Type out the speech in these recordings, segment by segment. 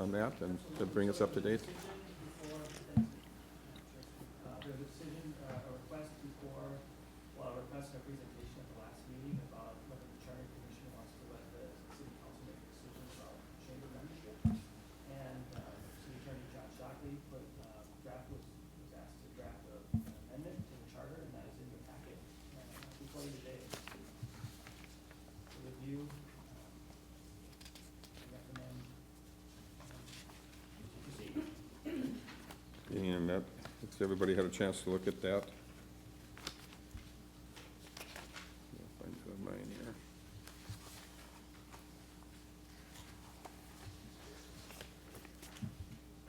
on that and to bring us up to date? There's a decision, a request before, well, a request and a presentation at the last meeting about whether the Charter Commission wants to let the city council make a decision about chamber membership. And City Attorney John Shockley was asked to draft an amendment to the charter, and that is in your packet before you today. To review, I recommend proceed. And that, has everybody had a chance to look at that? I'll find mine here.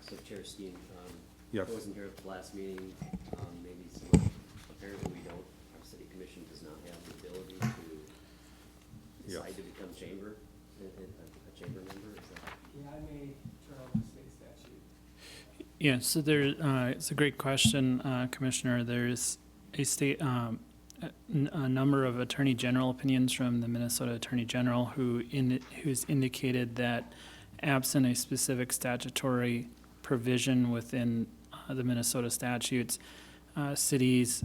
So Chair Steen, Yes. I wasn't here at the last meeting, maybe some, apparently we don't, our city commission does not have the ability to Yes. decide to become chamber, a chamber member, is that? Yeah, I may turn over the state statute. Yeah, so there, it's a great question, Commissioner. There's a state, a number of Attorney General opinions from the Minnesota Attorney General who's indicated that absent a specific statutory provision within the Minnesota statutes, cities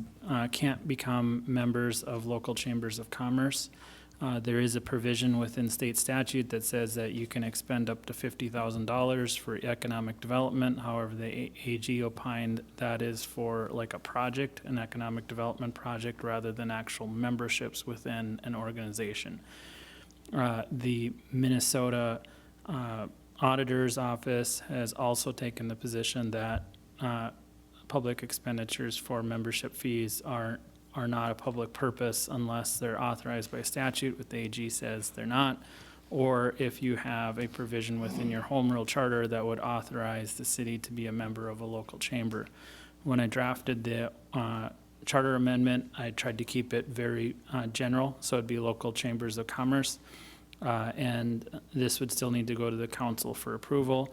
can't become members of local chambers of commerce. There is a provision within state statute that says that you can expend up to $50,000 for economic development. However, the AG opined that is for like a project, an economic development project, rather than actual memberships within an organization. The Minnesota Auditor's Office has also taken the position that public expenditures for membership fees are not a public purpose unless they're authorized by statute, what the AG says they're not, or if you have a provision within your home rule charter that would authorize the city to be a member of a local chamber. When I drafted the charter amendment, I tried to keep it very general, so it'd be local chambers of commerce, and this would still need to go to the council for approval.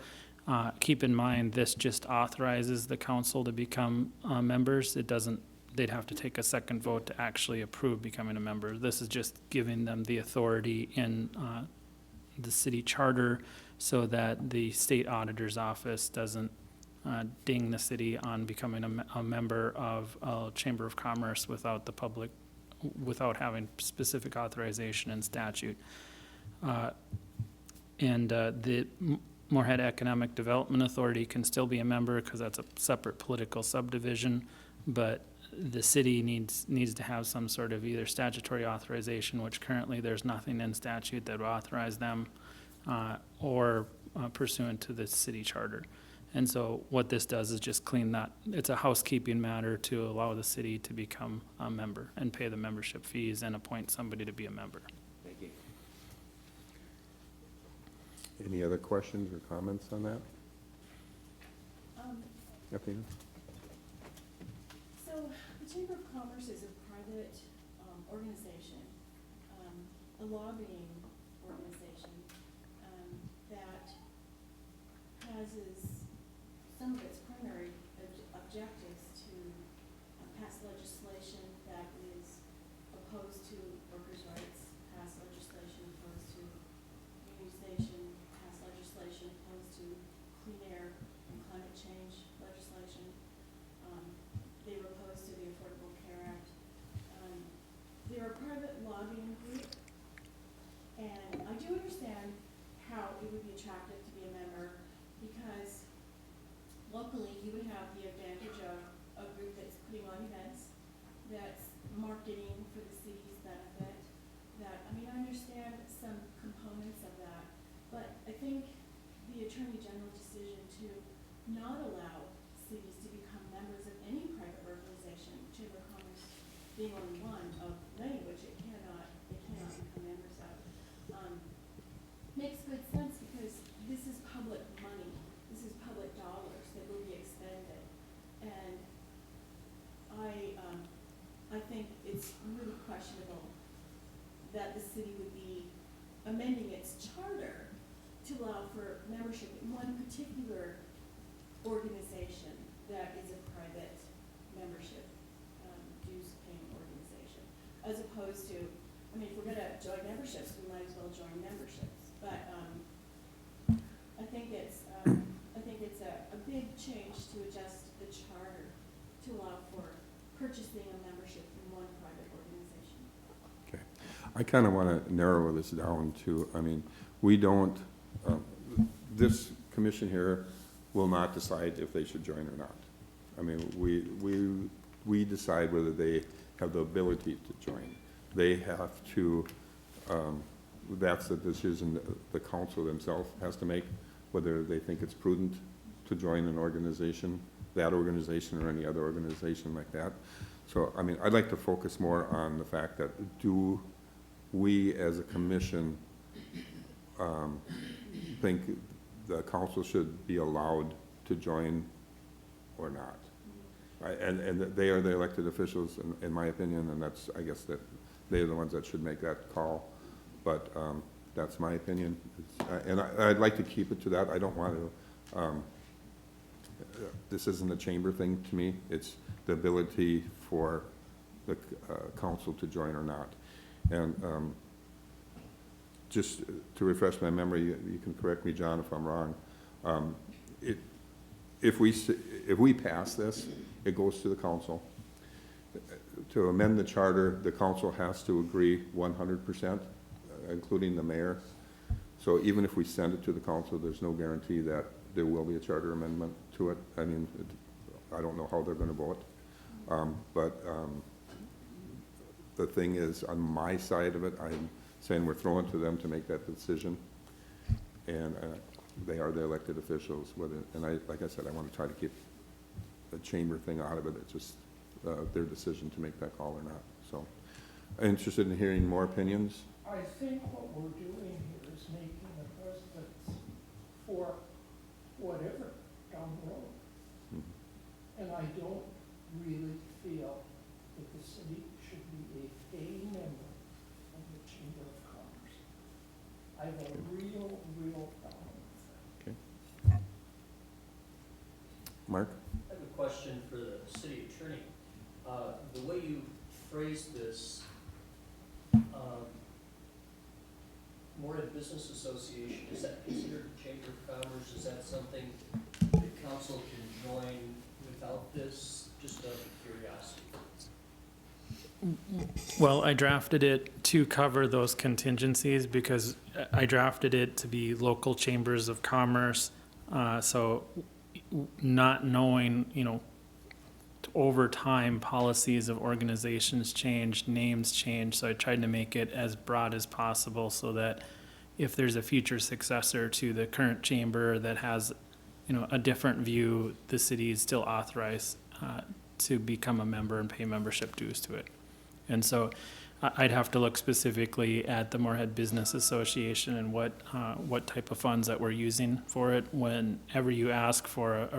Keep in mind, this just authorizes the council to become members. It doesn't, they'd have to take a second vote to actually approve becoming a member. This is just giving them the authority in the city charter so that the state auditor's office doesn't ding the city on becoming a member of a chamber of commerce without the public, without having specific authorization in statute. The Moorhead Economic Development Authority can still be a member because that's a separate political subdivision, but the city needs to have some sort of either statutory authorization, which currently there's nothing in statute that would authorize them, or pursuant to the city charter. And so what this does is just clean that. It's a housekeeping matter to allow the city to become a member and pay the membership fees and appoint somebody to be a member. Thank you. Any other questions or comments on that? Athena? So the Chamber of Commerce is a private organization, a lobbying organization that has some of its primary objectives to pass legislation that is opposed to workers' rights, pass legislation opposed to unionization, pass legislation opposed to clean air and climate change legislation. They were opposed to the Affordable Care Act. They're a private lobbying group, and I do understand how it would be attractive to be a member because locally you would have the advantage of a group that's putting on events, that's marketing for the city's benefit, that, I mean, I understand some components of that, but I think the Attorney General's decision to not allow cities to become members of any private organization, Chamber of Commerce being only one of many which they cannot become members of, makes good sense because this is public money, this is public dollars that will be expended, and I think it's really questionable that the city would be amending its charter to allow for membership in one particular organization that is a private membership, dues-paying organization, as opposed to, I mean, if we're gonna join memberships, we might as well join memberships. But I think it's purchasing a membership from one private organization. Okay. I kind of want to narrow this down to, I mean, we don't, this commission here will not decide if they should join or not. I mean, we decide whether they have the ability to join. They have to, that's the decision the council themselves has to make, whether they think it's prudent to join an organization, that organization or any other organization like that. So, I mean, I'd like to focus more on the fact that do we as a commission think the council should be allowed to join or not? And they are the elected officials, in my opinion, and that's, I guess, that they're the ones that should make that call. But that's my opinion. And I'd like to keep it to that. I don't want to, this isn't a chamber thing to me. It's the ability for the council to join or not. And just to refresh my memory, you can correct me, John, if I'm wrong. If we pass this, it goes to the council. To amend the charter, the council has to agree 100%, including the mayor. So even if we send it to the council, there's no guarantee that there will be a charter amendment to it. I mean, I don't know how they're going to vote. But the thing is, on my side of it, I'm saying we're throwing to them to make that decision. And they are the elected officials. And like I said, I want to try to keep the chamber thing out of it. It's just their decision to make that call or not. So, interested in hearing more opinions? I think what we're doing here is making a precedent for whatever down the road. Mhm. And I don't really feel that the city should be a paying member of the Chamber of Commerce. I have a real problem with that. Mark? I have a question for the city attorney. The way you phrased this, Moorhead Business Association, is that considered a chamber of commerce? Is that something that council can join without this? Just out of curiosity. Well, I drafted it to cover those contingencies because I drafted it to be local chambers of commerce. So not knowing, over time, policies of organizations change, names change. So I tried to make it as broad as possible so that if there's a future successor to the current chamber that has, a different view, the city is still authorized to become a member and pay membership dues to it. And so I'd have to look specifically at the Moorhead Business Association and what type of funds that we're using for it. Whenever you ask for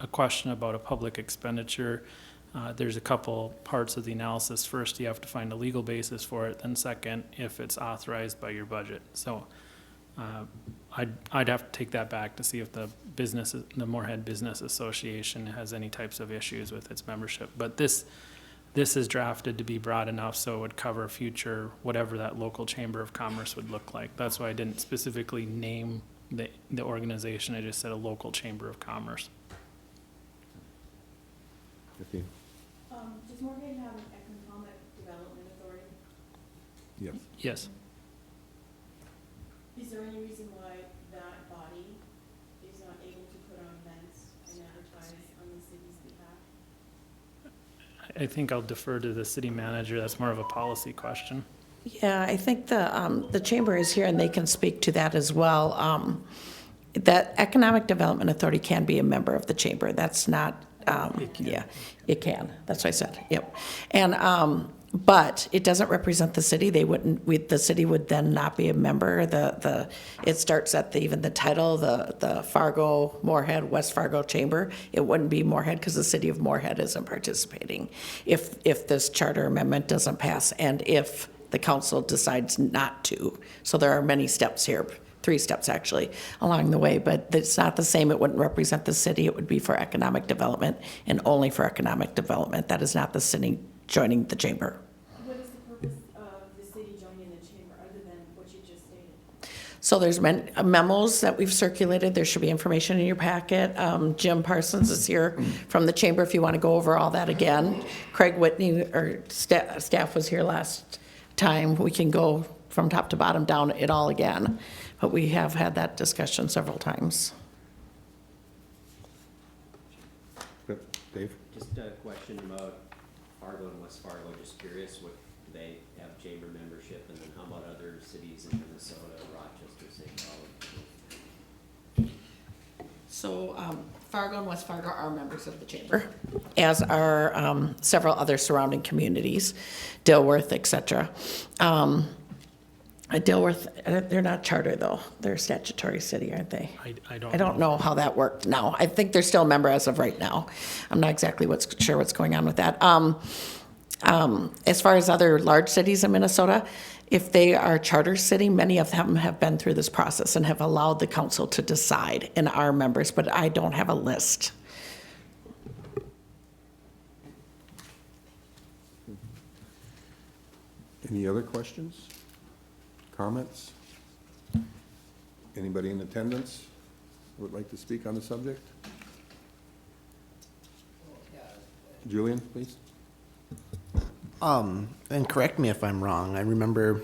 a question about a public expenditure, there's a couple parts of the analysis. First, you have to find a legal basis for it. Then second, if it's authorized by your budget. So I'd have to take that back to see if the Moorhead Business Association has any types of issues with its membership. But this is drafted to be broad enough so it would cover future, whatever that local chamber of commerce would look like. That's why I didn't specifically name the organization. I just said a local chamber of commerce. Okay. Does Moorhead have an economic development authority? Yes. Yes. Is there any reason why that body is not able to put on events and advertise on the city's behalf? I think I'll defer to the city manager. That's more of a policy question. Yeah, I think the chamber is here and they can speak to that as well. That Economic Development Authority can be a member of the chamber. That's not, yeah, it can. That's what I said, yep. And, but it doesn't represent the city. They wouldn't, the city would then not be a member. It starts at even the title, the Fargo, Moorhead, West Fargo Chamber. It wouldn't be Moorhead because the city of Moorhead isn't participating if this charter amendment doesn't pass and if the council decides not to. So there are many steps here, 3 steps actually along the way, but it's not the same. It wouldn't represent the city. It would be for economic development and only for economic development. That is not the city joining the chamber. What is the purpose of the city joining the chamber other than what you just stated? So there's memos that we've circulated. There should be information in your packet. Jim Parsons is here from the chamber if you want to go over all that again. Craig Whitney, or staff was here last time. We can go from top to bottom down it all again. But we have had that discussion several times. Yep, Dave? Just a question about Fargo and West Fargo, just curious, what, do they have chamber membership, and then how about other cities in Minnesota, Rochester, St. Paul? So Fargo and West Fargo are members of the chamber, as are several other surrounding communities, Dilworth, et cetera. Dilworth, they're not charter though. They're a statutory city, aren't they? I I don't know how that worked now. I think they're still a member as of right now. I'm not exactly sure what's going on with that. As far as other large cities in Minnesota, if they are a charter city, many of them have been through this process and have allowed the council to decide and are members, but I don't have a list. Any other questions? Comments? Anybody in attendance would like to speak on the subject? Julian, please. And correct me if I'm wrong. I remember,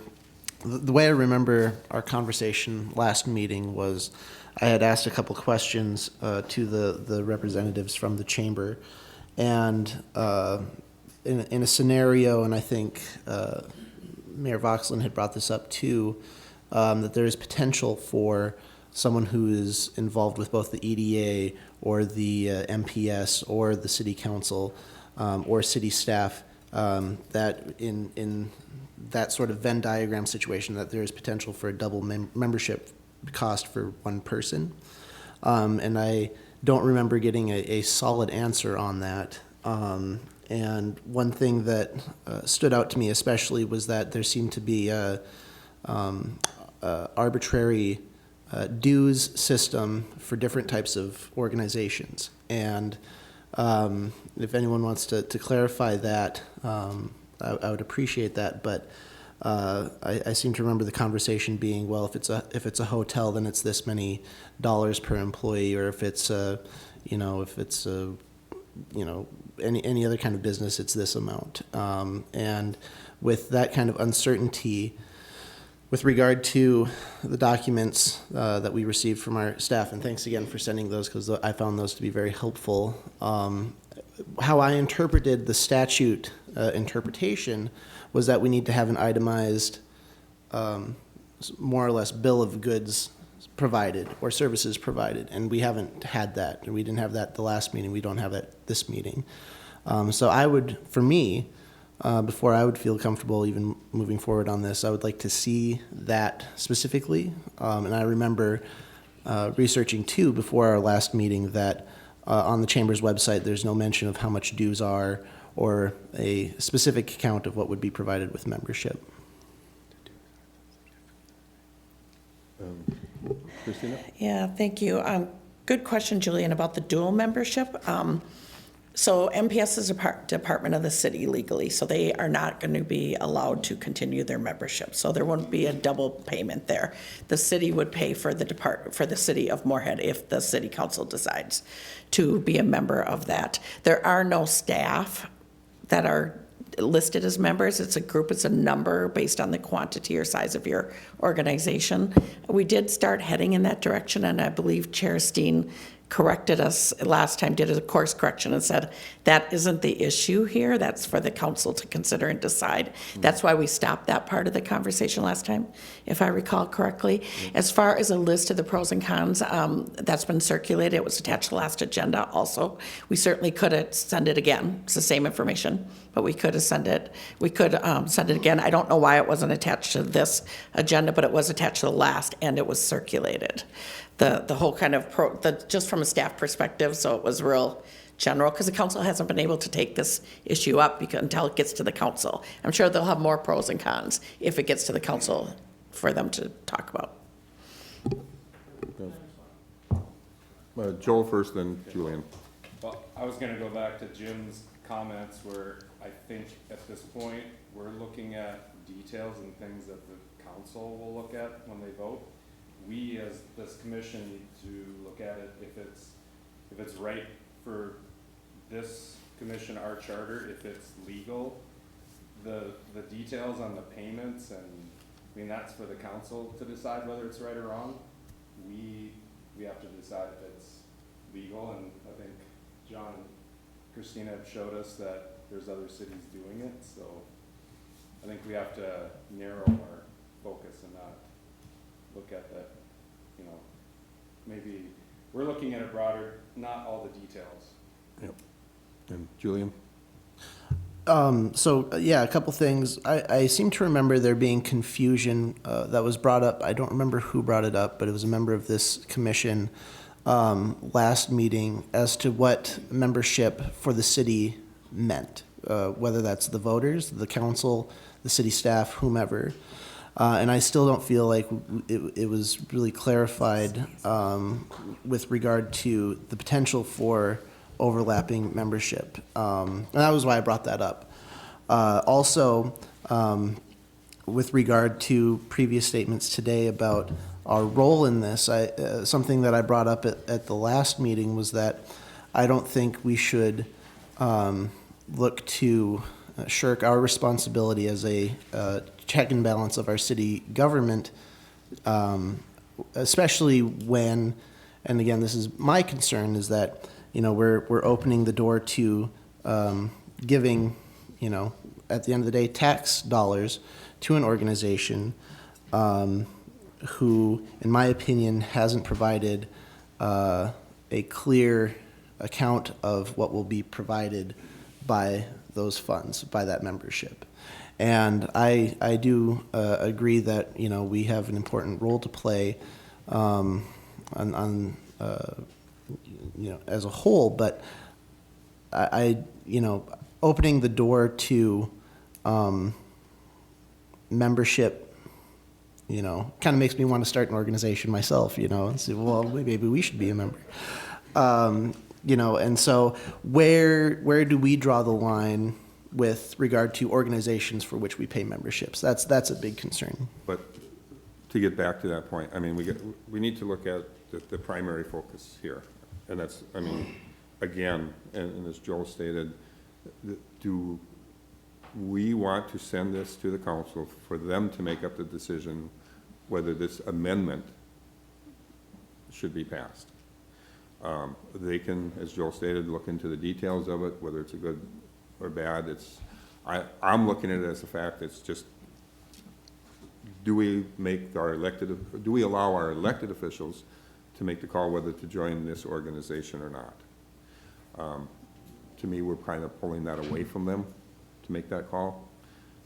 the way I remember our conversation last meeting was I had asked a couple questions to the representatives from the chamber. And in a scenario, and I think Mayor Voxlin had brought this up too, that there is potential for someone who is involved with both the EDA or the MPS or the city council or city staff, that in that sort of Venn diagram situation, that there is potential for a double membership cost for one person. And I don't remember getting a solid answer on that. And one thing that stood out to me especially was that there seemed to be a arbitrary dues system for different types of organizations. And if anyone wants to clarify that, I would appreciate that. But I seem to remember the conversation being, well, if it's a hotel, then it's this many dollars per employee, or if it's any other kind of business, it's this amount. And with that kind of uncertainty, with regard to the documents that we received from our staff, and thanks again for sending those, because I found those to be very helpful. How I interpreted the statute interpretation was that we need to have an itemized, more or less, bill of goods provided or services provided, and we haven't had that, and we didn't have that the last meeting. We don't have it this meeting. So I would, for me, before I would feel comfortable even moving forward on this, I would like to see that specifically. And I remember researching too before our last meeting that on the chamber's website there's no mention of how much dues are or a specific count of what would be provided with membership. Christina? Yeah, thank you. Good question, Julian, about the dual membership. So MPS is a department of the city legally, so they are not going to be allowed to continue their membership. So there won't be a double payment there. The city would pay for the city of Moorhead if the city council decides to be a member of that. There are no staff that are listed as members. It's a group, it's a number based on the quantity or size of your organization. We did start heading in that direction, and I believe Chair Steen corrected us last time, did a course correction and said, that isn't the issue here, that's for the council to consider and decide. That's why we stopped that part of the conversation last time, if I recall correctly. As far as a list of the pros and cons, that's been circulated, it was attached to the last agenda also. We certainly could have sent it again, it's the same information, but we could have sent it again. I don't know why it wasn't attached to this agenda, but it was attached to the last, and it was circulated. The whole kind of just from a staff perspective, so it was real general, because the council hasn't been able to take this issue up until it gets to the council. I'm sure they'll have more pros and cons if it gets to the council for them to talk about. Joel first, then Julian. Well, I was gonna go back to Jim's comments where I think at this point, we're looking at details and things that the council will look at when they vote. we as this commission need to look at it, if it's right for this commission, our charter, if it's legal, the details on the payments, and, I mean, that's for the council to decide whether it's right or wrong. We have to decide if it's legal, and I think John and Christina have showed us that there's other cities doing it, so I think we have to narrow our focus and not look at that, you know, maybe, we're looking at it broader, not all the details. Yep. And Julian? Yeah, a couple things. I seem to remember there being confusion that was brought up. I don't remember who brought it up, but it was a member of this commission last meeting as to what membership for the city meant, whether that's the voters, the council, the city staff, whomever. And I still don't feel like it was really clarified with regard to the potential for overlapping membership. And that was why I brought that up. Also, with regard to previous statements today about our role in this, something that I brought up at the last meeting was that I don't think we should look to shirk our responsibility as a check and balance of our city government, especially when, and again, this is my concern, is that, you know, we're opening the door to giving, you know, at the end of the day, tax dollars to an organization who, in my opinion, hasn't provided a clear account of what will be provided by those funds, by that membership. And I do agree that, you know, we have an important role to play on you know, as a whole, but you know, opening the door to membership, you know, kind of makes me want to start an organization myself, you know, and say, well, maybe we should be a member. You know, and so where do we draw the line with regard to organizations for which we pay memberships? That's a big concern. But to get back to that point, I mean, we need to look at the primary focus here. And that's, I mean, again, and as Joel stated, do we want to send this to the council for them to make up the decision whether this amendment should be passed? They can, as Joel stated, look into the details of it, whether it's a good or bad. I'm looking at it as a fact. It's just, do we allow our elected officials to make the call whether to join this organization or not? To me, we're kind of pulling that away from them to make that call.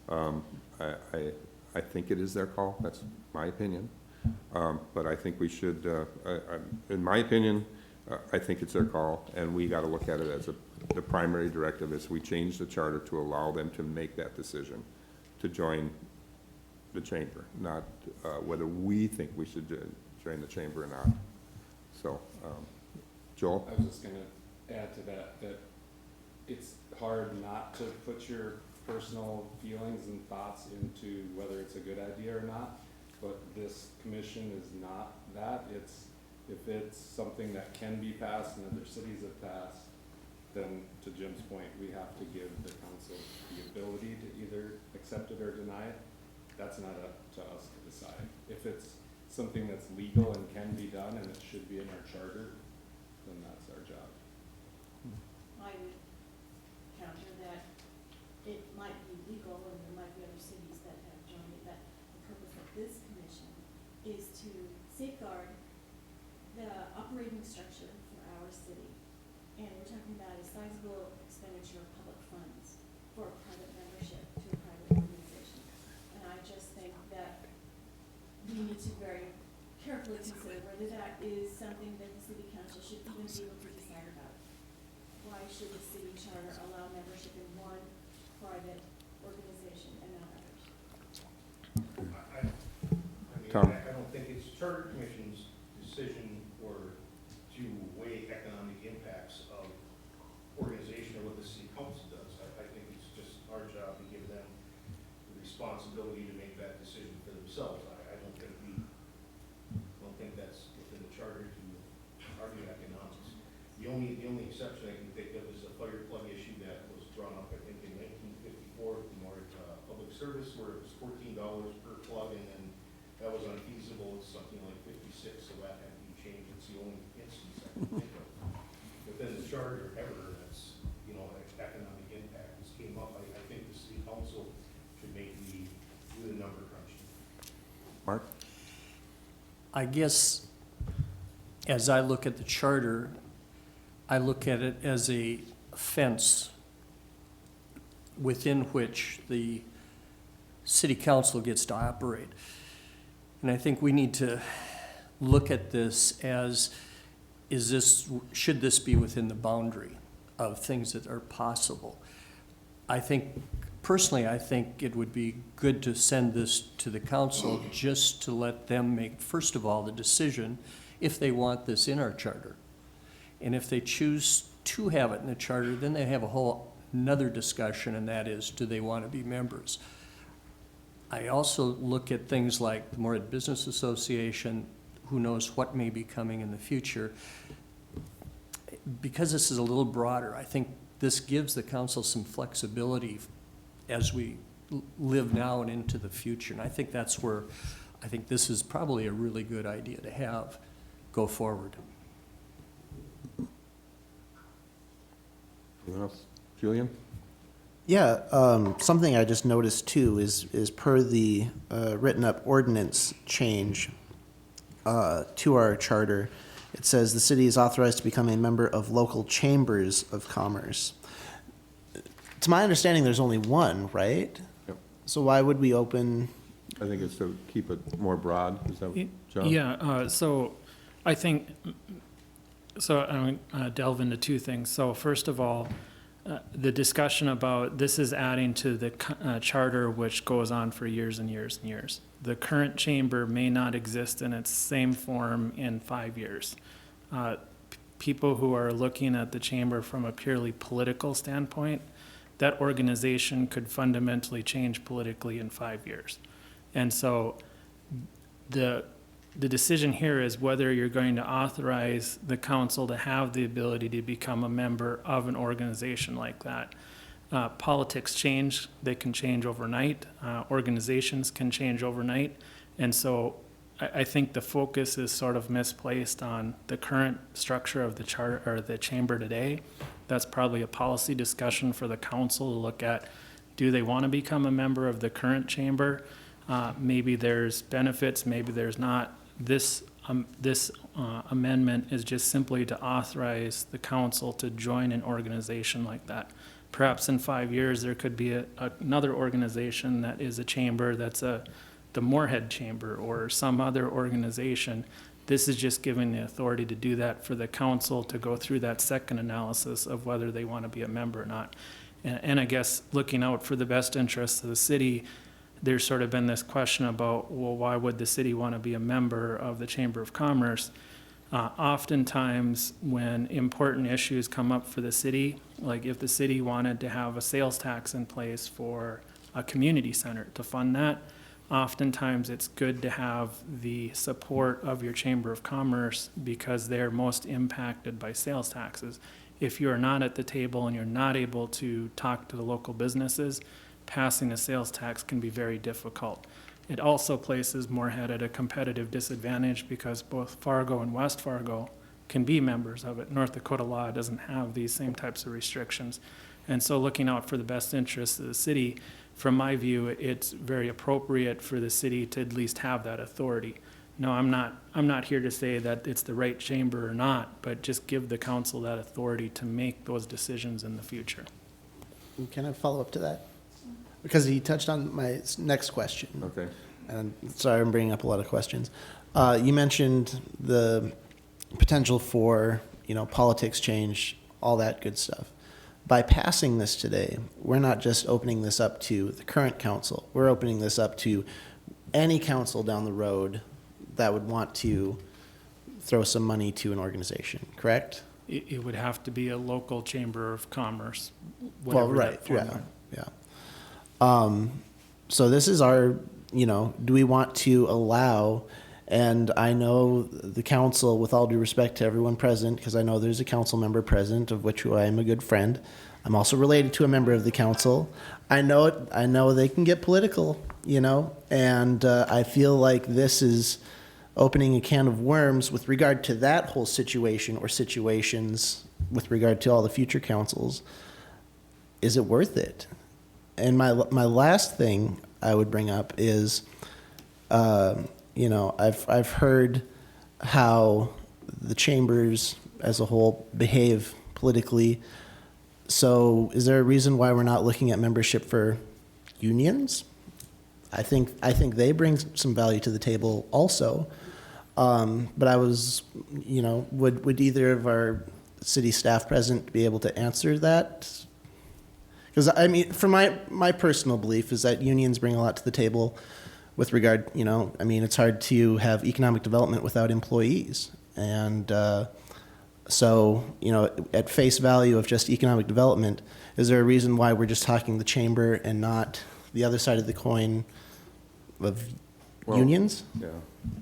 I think it is their call. That's my opinion. But I think we should, in my opinion, I think it's their call, and we got to look at it as the primary directive is we change the charter to allow them to make that decision to join the chamber, not whether we think we should join the chamber or not. So, Joel? I was just gonna add to that it's hard not to put your personal feelings and thoughts into whether it's a good idea or not, but this commission is not that. If it's something that can be passed and other cities have passed, then to Jim's point, we have to give the council the ability to either accept it or deny it. That's not up to us to decide. If it's something that's legal and can be done and it should be in our charter, then that's our job. I would counter that it might be legal and there might be other cities that have joined it, but the purpose of this commission is to safeguard the operating structure for our city. And we're talking about a sizable expenditure of public funds for private membership to a private organization. And I just think that we need to very carefully consider whether that is something that the city council should even be able to decide about. Why should the city charter allow membership in one private organization and not others? Tom? I don't think it's charter commission's decision or to weigh economic impacts of organization or what the city council does. I think it's just our job to give them the responsibility to make that decision for themselves. I don't think we, well, only exception I can think of is a fire plug issue that was drawn up, I think, in 1954 with the Moorhead Public Service, where it was $14 per plug, and then that was unfeasible. It's something like 56, so that had to be changed. It's the only instance I can think of within the charter ever that's, you know, economic impact. This came up. I think the city council should make do the number crunching. Mark? I guess, as I look at the charter, I look at it as a fence within which the city council gets to operate. And I think we need to look at this as, should this be within the boundary of things that are possible? Personally, I think it would be good to send this to the council just to let them make, first of all, the decision if they want this in our charter. And if they choose to have it in the charter, then they have a whole another discussion, and that is, do they want to be members? I also look at things like the Moorhead Business Association, who knows what may be coming in the future. Because this is a little broader, I think this gives the council some flexibility as we live now and into the future. And I think that's where, I think this is probably a really good idea to have go forward. Anyone else? Julian? Yeah, something I just noticed too is per the written up ordinance change to our charter, it says the city is authorized to become a member of local chambers of commerce. To my understanding, there's only one, right? Yep. So why would we open? I think it's to keep it more broad. Is that what, John? Yeah, so I think, so I'm going to delve into two things. So first of all, the discussion about this is adding to the charter, which goes on for years and years and years. The current chamber may not exist in its same form in 5 years. People who are looking at the chamber from a purely political standpoint, that organization could fundamentally change politically in 5 years. And so the decision here is whether you're going to authorize the council to have the ability to become a member of an organization like that. Politics change, they can change overnight. Organizations can change overnight. And so I think the focus is sort of misplaced on the current structure of the charter or the chamber today. That's probably a policy discussion for the council to look at. Do they want to become a member of the current chamber? Maybe there's benefits, maybe there's not. This amendment is just simply to authorize the council to join an organization like that. Perhaps in 5 years, there could be another organization that is a chamber that's the Moorhead Chamber or some other organization. This is just giving the authority to do that for the council to go through that second analysis of whether they want to be a member or not. And I guess looking out for the best interests of the city, there's sort of been this question about, well, why would the city want to be a member of the Chamber of Commerce? Oftentimes when important issues come up for the city, like if the city wanted to have a sales tax in place for a community center to fund that, oftentimes it's good to have the support of your Chamber of Commerce because they're most impacted by sales taxes. If you're not at the table and you're not able to talk to the local businesses, passing a sales tax can be very difficult. It also places Moorhead at a competitive disadvantage because both Fargo and West Fargo can be members of it. North Dakota law doesn't have these same types of restrictions. And so looking out for the best interests of the city, from my view, it's very appropriate for the city to at least have that authority. No, I'm not here to say that it's the right chamber or not, but just give the council that authority to make those decisions in the future. Can I follow up to that? Because he touched on my next question. Okay. And sorry, I'm bringing up a lot of questions. You mentioned the potential for, politics change, all that good stuff. By passing this today, we're not just opening this up to the current council. We're opening this up to any council down the road that would want to throw some money to an organization, correct? It would have to be a local chamber of commerce. Well, right, yeah. So this is our, do we want to allow And I know the council, with all due respect to everyone present, because I know there's a council member present, of which I am a good friend. I'm also related to a member of the council. I know they can get political, you know, and I feel like this is opening a can of worms with regard to that whole situation or situations with regard to all the future councils. Is it worth it? And my last thing I would bring up is, you know, I've heard how the chambers as a whole behave politically. So is there a reason why we're not looking at membership for unions? I think they bring some value to the table also. But I was, you know, would either of our city staff present be able to answer that? Because I mean, from my personal belief is that unions bring a lot to the table with regard, you know, I mean, it's hard to have economic development without employees. And so, you know, at face value of just economic development, is there a reason why we're just talking the chamber and not the other side of the coin of Well, unions? Yeah,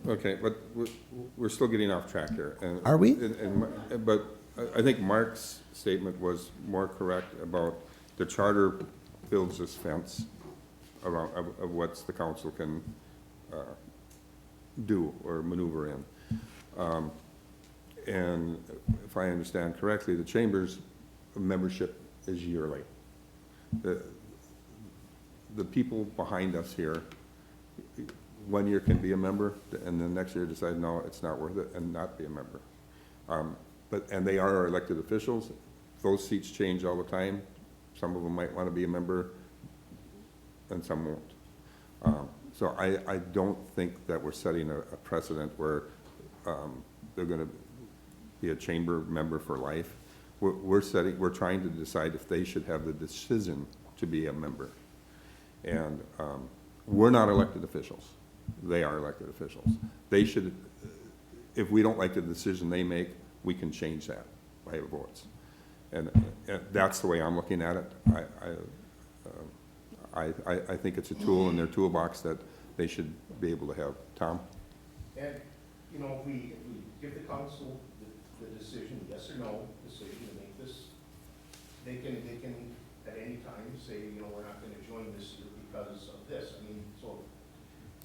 okay, but we're still getting off track here. Are we? But I think Mark's statement was more correct about the charter builds this fence around, of what the council can do or maneuver in. And if I understand correctly, the chamber's membership is yearly. The people behind us here, 1 year can be a member, and then next year decide, no, it's not worth it, and not be a member. And they are our elected officials. Those seats change all the time. Some of them might want to be a member, and some won't. So I don't think that we're setting a precedent where they're going to be a chamber member for life. We're trying to decide if they should have the decision to be a member. And we're not elected officials. They are elected officials. They should, if we don't like the decision they make, we can change that by votes. And that's the way I'm looking at it. I think it's a tool in their toolbox that they should be able to have. Tom? And, you know, if we give the council the decision, yes or no decision to make this, they can at any time say, you know, we're not gonna join this year because of this. I mean, so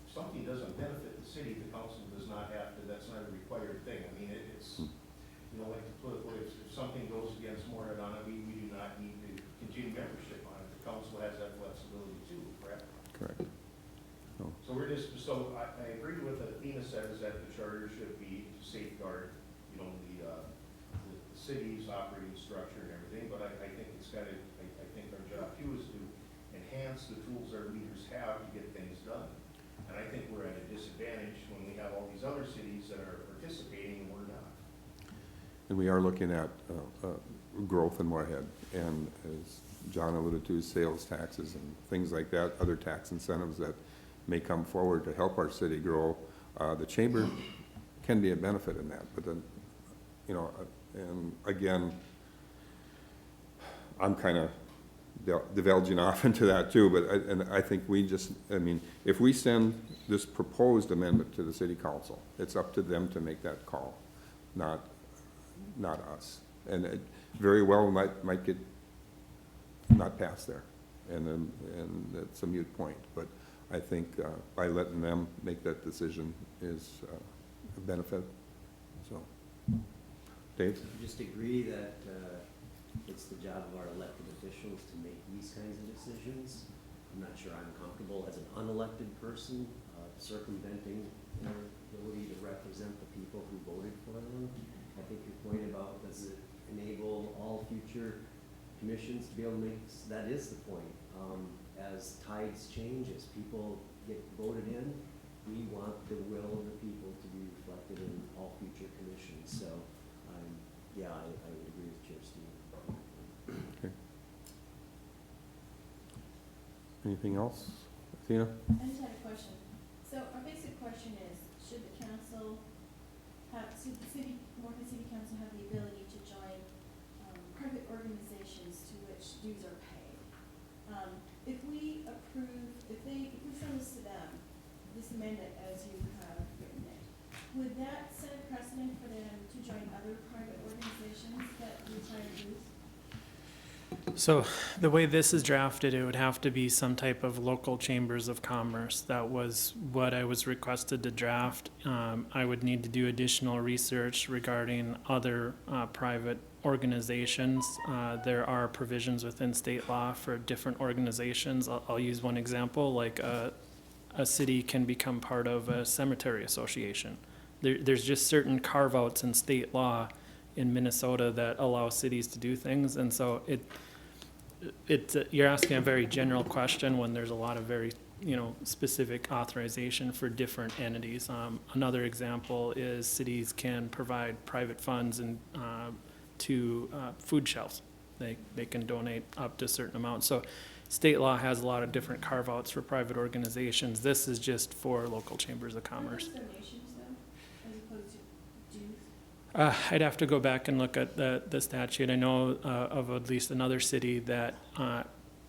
if something doesn't benefit the city, the council does not have to, that's not a required thing. I mean, it's, you know, like the political, if something goes against Moorhead on it, we do not need to continue membership on it. The council has that flexibility too, correct? Correct. No. So we're just, so I agree with what Athena says that the charter should be to safeguard, you know, the city's operating structure and everything, but I think it's gotta, I think our job too is to enhance the tools our leaders have to get things done. And I think we're at a disadvantage when we have all these other cities that are participating and we're not. And we are looking at growth in Moorhead, and as John alluded to, sales taxes and things like that, other tax incentives that may come forward to help our city grow. The chamber can be a benefit in that, but then, you know, and again, I'm kind of divulging off into that too, but I think we just, I mean, if we send this proposed amendment to the city council, it's up to them to make that call, not us. And it very well might get not passed there, and it's a moot point. But I think by letting them make that decision is a benefit. So, Dave? I just agree that it's the job of our elected officials to make these kinds of decisions. I'm not sure I'm comfortable as an unelected person circumventing their ability to represent the people who voted for them. I think your point about does it enable all future commissions to be able to make, that is the point. As tides change, as people get voted in, we want the will of the people to be reflected in all future commissions. So, yeah, I would agree with Chair Steve. Okay. Anything else, Athena? I just had a question. So our basic question is, should the council have, should the city, Moorhead City Council have the ability to join private organizations to which dues are paid? If we approve, if we send this to them, this amendment as you have written it, would that set a precedent for them to join other private organizations that retire youth? So the way this is drafted, it would have to be some type of local chambers of commerce. That was what I was requested to draft. I would need to do additional research regarding other private organizations. There are provisions within state law for different organizations. I'll use one example, like a city can become part of a cemetery association. There's just certain carve-outs in state law in Minnesota that allow cities to do things, and so you're asking a very general question when there's a lot of very, specific authorization for different entities. Another example is cities can provide private funds to food shelves. They can donate up to a certain amount. So state law has a lot of different carve-outs for private organizations. This is just for local chambers of commerce. Are those donations though, as opposed to dues? I'd have to go back and look at the statute. I know of at least another city that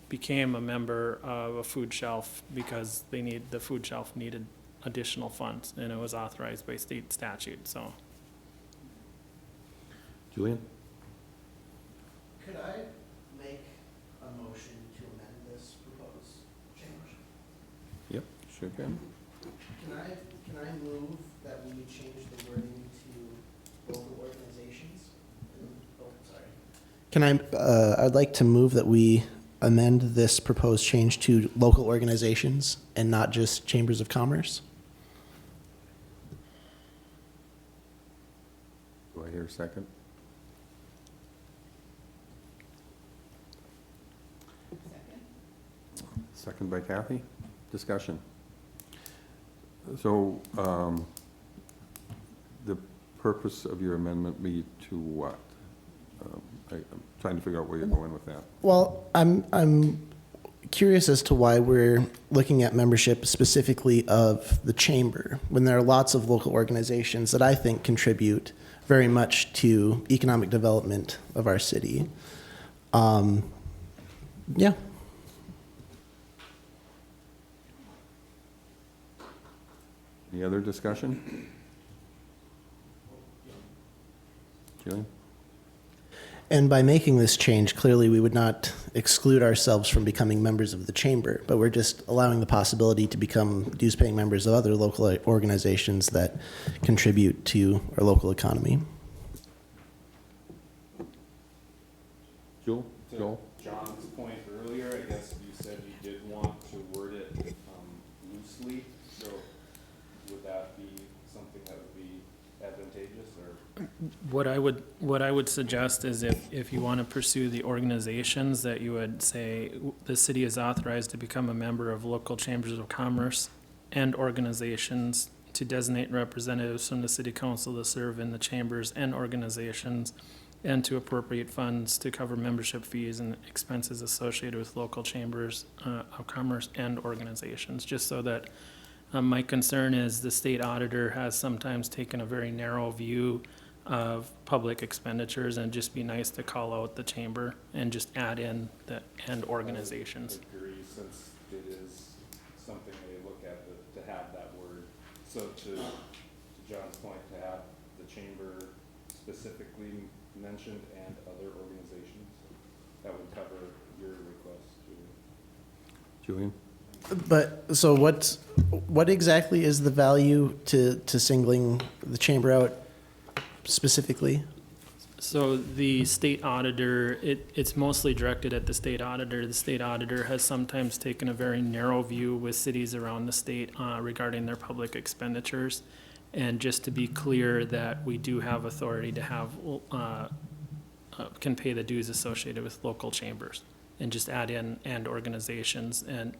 became a member of a food shelf because the food shelf needed additional funds, and it was authorized by state statute, so. Julian? Could I make a motion to amend this proposed change? Yep, sure can. Can I move that we change the wording to local organizations? Oh, sorry. I'd like to move that we amend this proposed change to local organizations and not just chambers of commerce. Do I hear a second? Second by Kathy. Discussion. So, the purpose of your amendment be to what? I'm trying to figure out where you're going with that. Well, I'm curious as to why we're looking at membership specifically of the chamber when there are lots of local organizations that I think contribute very much to economic development of our city. Yeah. Any other discussion? Julian? And by making this change, clearly we would not exclude ourselves from becoming members of the chamber, but we're just allowing the possibility to become dues-paying members of other local organizations that contribute to our local economy. Joel? To Joel? John's point earlier, I guess you said you did want to word it loosely, so would that be something that would be advantageous, or? What I would suggest is if you want to pursue the organizations, that you would say the city is authorized to become a member of local chambers of commerce and organizations, to designate representatives from the city council to serve in the chambers and organizations, and to appropriate funds to cover membership fees and expenses associated with local chambers of commerce and organizations, just so that my concern is the state auditor has sometimes taken a very narrow view of public expenditures, and just be nice to call out the chamber and just add in the and organizations. I agree, since it is something they look at to have that word. So to John's point, to have the chamber specifically mentioned and other organizations, that would cover your request, Julian. Julian? But, so what exactly is the value to singling the chamber out specifically? So the state auditor, it's mostly directed at the state auditor. The state auditor has sometimes taken a very narrow view with cities around the state regarding their public expenditures. And just to be clear that we do have authority to have, can pay the dues associated with local chambers, and just add in and organizations. And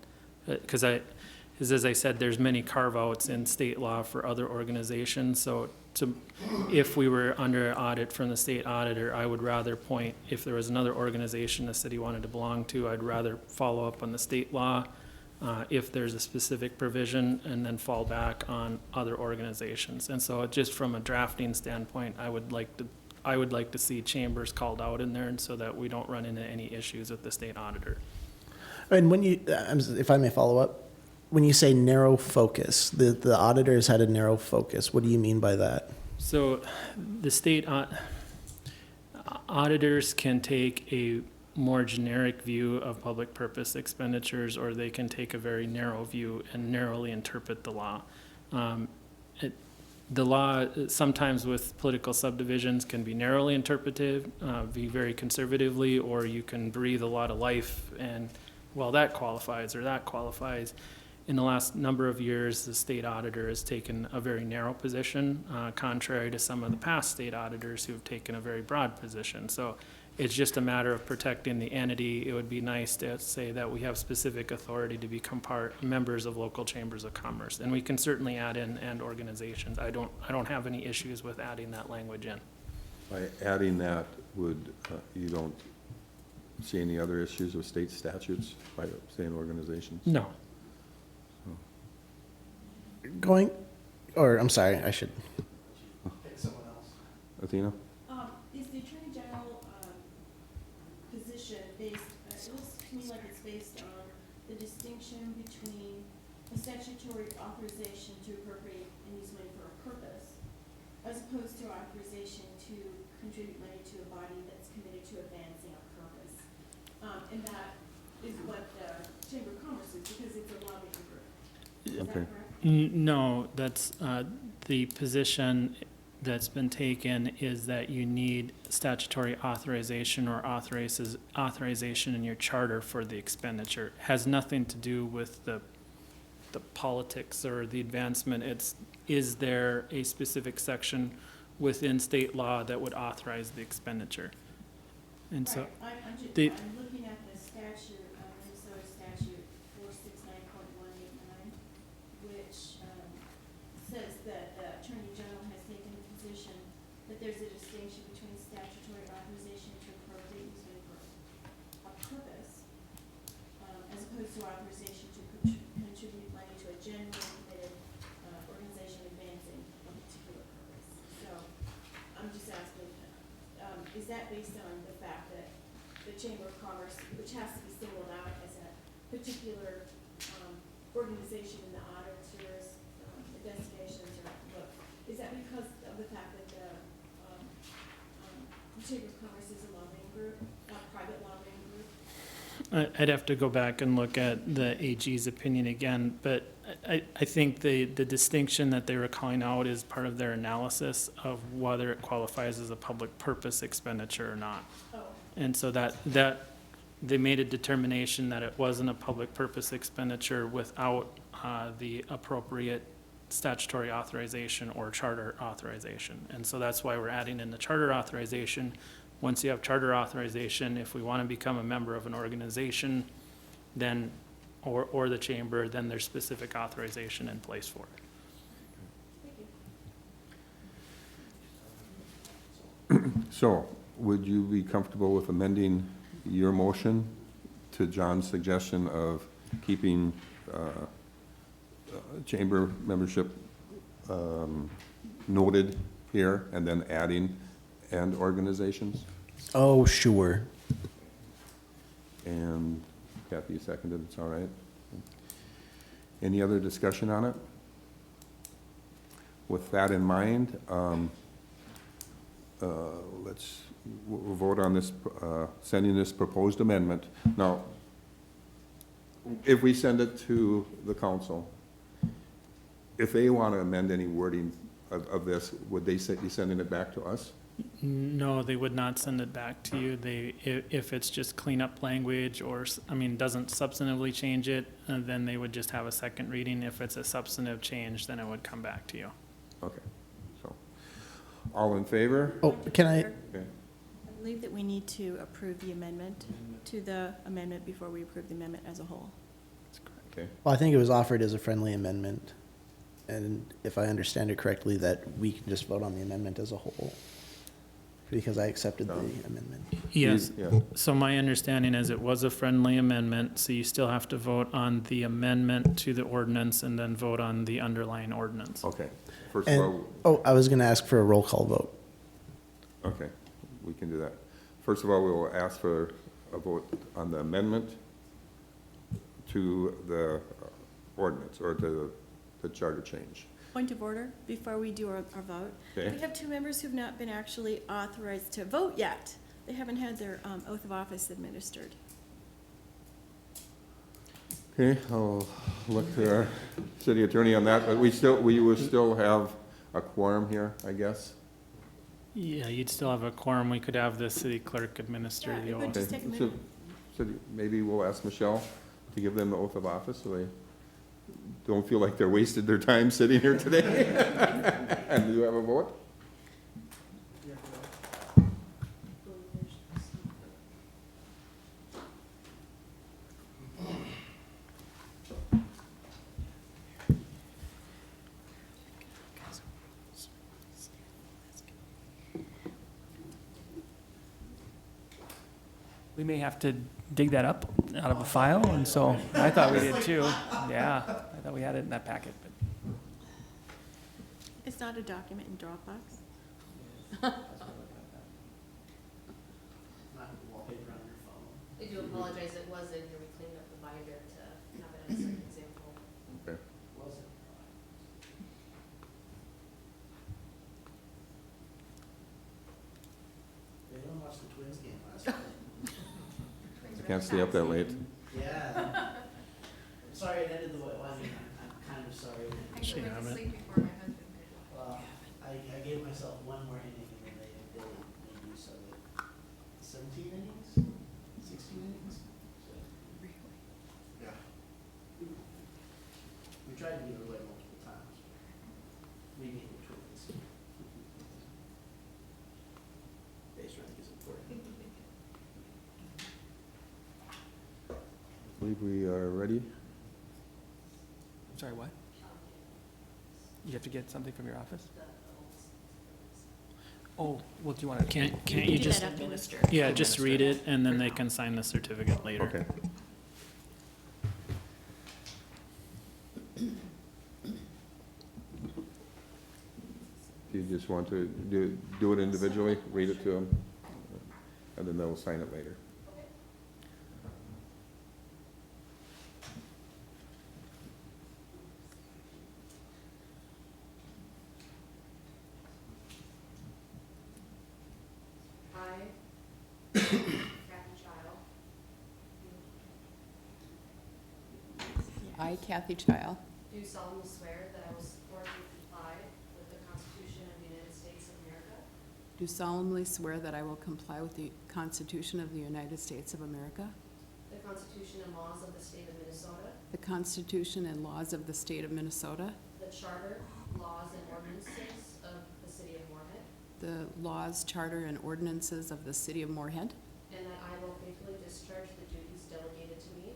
because as I said, there's many carve-outs in state law for other organizations. So if we were under audit from the state auditor, I would rather point, if there was another organization the city wanted to belong to, I'd rather follow up on the state law if there's a specific provision, and then fall back on other organizations. And so just from a drafting standpoint, I would like to see chambers called out in there, and so that we don't run into any issues with the state auditor. And when you, if I may follow up, when you say narrow focus, the auditors had a narrow focus. What do you mean by that? So the state auditors can take a more generic view of public purpose expenditures, or they can take a very narrow view and narrowly interpret the law. The law, sometimes with political subdivisions, can be narrowly interpreted, be very conservatively, or you can breathe a lot of life and, well, that qualifies or that qualifies. In the last number of years, the state auditor has taken a very narrow position, contrary to some of the past state auditors who have taken a very broad position. So it's just a matter of protecting the entity. It would be nice to say that we have specific authority to become members of local chambers of commerce. And we can certainly add in and organizations. I don't have any issues with adding that language in. By adding that, you don't see any other issues with state statutes by saying organizations? No. I'm sorry, I should. Pick someone else. Athena? Is the Attorney General, position based, it looks to me like it's based on the distinction between a statutory authorization to appropriate and use money for a purpose, as opposed to authorization to contribute money to a body that's committed to advancing a purpose. And that is what the Chamber of Commerce is, because it's a lobbying group. Is that Okay. correct? No, that's, the position that's been taken is that you need statutory authorization or authorization in your charter for the expenditure. Has nothing to do with the politics or the advancement. Is there a specific section within state law that would authorize the expenditure? And so, Right. I'm the- looking at the statute, Minnesota statute 469.189, which says that the Attorney General has taken the position that there's a distinction between statutory authorization to appropriate use money for a purpose, as opposed to authorization to contribute money to a genuine committed organization advancing a particular purpose. So I'm just asking, is that based on the fact that the Chamber of Commerce, which has to be singled out as a particular organization in the auditors' investigations, or what, is that because of the fact that the Chamber of Commerce is a lobbying group, a private lobbying group? I'd have to go back and look at the AG's opinion again, but I think the distinction that they were calling out is part of their analysis of whether it qualifies as a public purpose expenditure or not. Oh, And so that they made a determination that it wasn't a public purpose expenditure without the appropriate statutory authorization or charter authorization. And so that's why we're adding in the charter authorization. Once you have charter authorization, if we want to become a member of an organization, then, or the chamber, then there's specific authorization in place for it. thank you. So, would you be comfortable with amending your motion to John's suggestion of keeping chamber membership noted here and then adding and organizations? Oh, sure. And Kathy seconded, it's all right. Any other discussion on it? With that in mind, we'll vote on this, sending this proposed amendment. Now, if we send it to the council, if they want to amend any wording of this, would they be sending it back to us? No, they would not send it back to you. If it's just cleanup language or, doesn't substantively change it, then they would just have a second reading. If it's a substantive change, then it would come back to you. Okay, so, all in favor? Oh, can I? Okay. I believe that we need to approve the amendment to the amendment before we approve the amendment as a whole. Okay, Well, I think it was offered as a friendly amendment. And if I understand it correctly, that we can just vote on the amendment as a whole. Because I accepted the amendment. Yes. Yeah, So my understanding is it was a friendly amendment, so you still have to vote on the amendment to the ordinance and then vote on the underlying ordinance. okay. First of And, all, I was going to ask for a roll call vote. okay, we can do that. First of all, we will ask for a vote on the amendment to the ordinance or to the charter change. Point of order, before we do our vote. Okay. We have two members who've not been actually authorized to vote yet. They haven't had their oath of office administered. Okay, I'll look to our city attorney on that, but we will still have a quorum here, I guess. Yeah, you'd still have a quorum. We could have the city clerk administer Yeah, the it would oath. just take a So- minute. So maybe we'll ask Michelle to give them the oath of office so they don't feel like they're wasted their time sitting here today. And do you have a vote? You have to know. We may have to dig that up out of a file, and so I thought we did too. Yeah, I thought we had it in that packet, but. It's not a document in Dropbox. I do apologize, it was in here, we cleaned up the binder to have it as an example. Okay. They don't watch the Twins game last night. I can't stay up that late. Yeah. Sorry it ended the way, well, I mean, I'm kind of sorry. it ended. She have it. Sleep before my husband did. Well, I gave myself one more inning and then they made use of it. 17 innings? 16 innings? So, yeah. We tried to give it away multiple times. We gave the Twins. Base running is important. I believe we are ready. Sorry, what? You have to get something from your office? Oh, well, do you want to? Can't We you do that just, afterwards. yeah, just read it and then they can sign the certificate later. Okay. Do you just want to do it individually, read it to them, and then they'll sign it later? I, Kathy Child, I, Kathy Child, do solemnly swear that I will support and comply with the Constitution of the United States of America, do solemnly swear that I will comply with the Constitution of the United States of America, the Constitution and laws of the state of Minnesota, the Constitution and laws of the state of Minnesota, the charter, laws, and ordinances of the city of Moorhead, the laws, charter, and ordinances of the city of Moorhead, and that I will faithfully discharge the duties delegated to me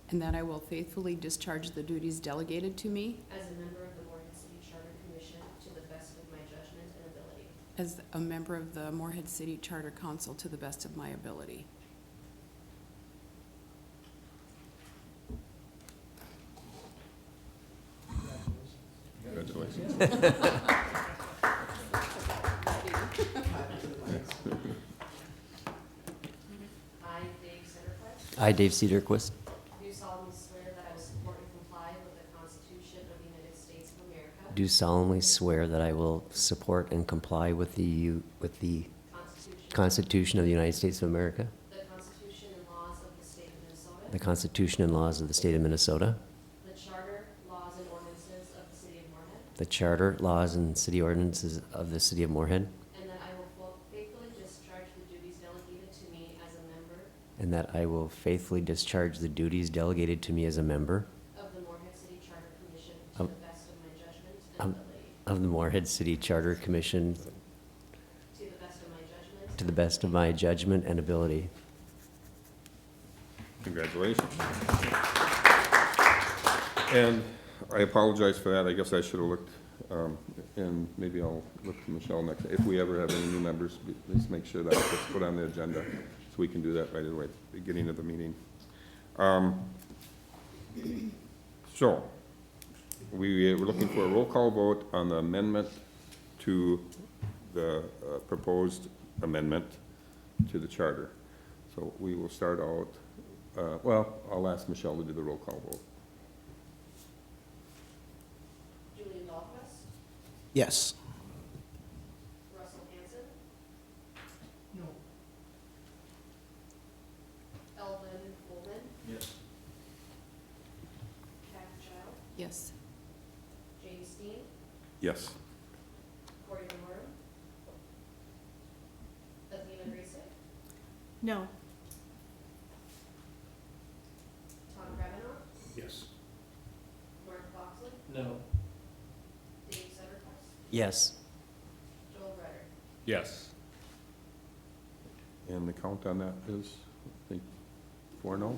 and that I will faithfully discharge the duties delegated to me as a member of the Moorhead City Charter Commission to the best of my judgment and ability. as a member of the Moorhead City Charter Council to the best of my ability. Congratulations. I, Dave Cederquist, I, Dave Cederquist, do solemnly swear that I will support and comply with the Constitution of the United States of America, do solemnly swear that I will support and comply with the Constitution of the United States of America, the Constitution and laws of the state of Minnesota, the Constitution and laws of the state of Minnesota, the charter, laws, and ordinances of the city of Moorhead, the charter, laws, and city ordinances of the city of Moorhead, and that I will faithfully discharge the duties delegated to me as a member and that I will faithfully discharge the duties delegated to me as a member of the Moorhead City Charter Commission to Of- the best of my judgment and of- ability. of the Moorhead City Charter Commission To the best of my judgment. to the best of my judgment and ability. Congratulations. And I apologize for that. I guess I should have looked, and maybe I'll look to Michelle next. If we ever have any new members, please make sure that gets put on the agenda, so we can do that right away at the beginning of the meeting. So, we're looking for a roll call vote on the amendment to the proposed amendment to the charter. So we will start out, well, I'll ask Michelle to do the roll call vote. Yes. Russell Hanson, No. Elvin Coleman, Yes. Kathy Child, Yes. James Dean, Yes. Corey Demore, Athena Grayson, No. Tom Kavanaugh, Yes. Mark Foxley, No. Dave Setterfest, Yes. Joel Ryder. Yes. And the count on that is, I think, 4-0?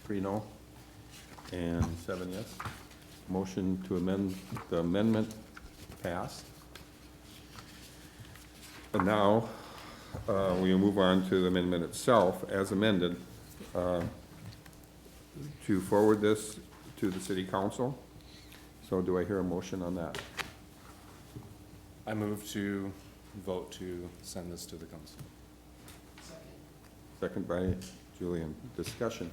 3-0, and 7 yes. Motion to amend, the amendment passed. And now, we move on to the amendment itself as amended, to forward this to the city council. So do I hear a motion on that? I move to vote to send this to the council. Second by Julian. Discussion.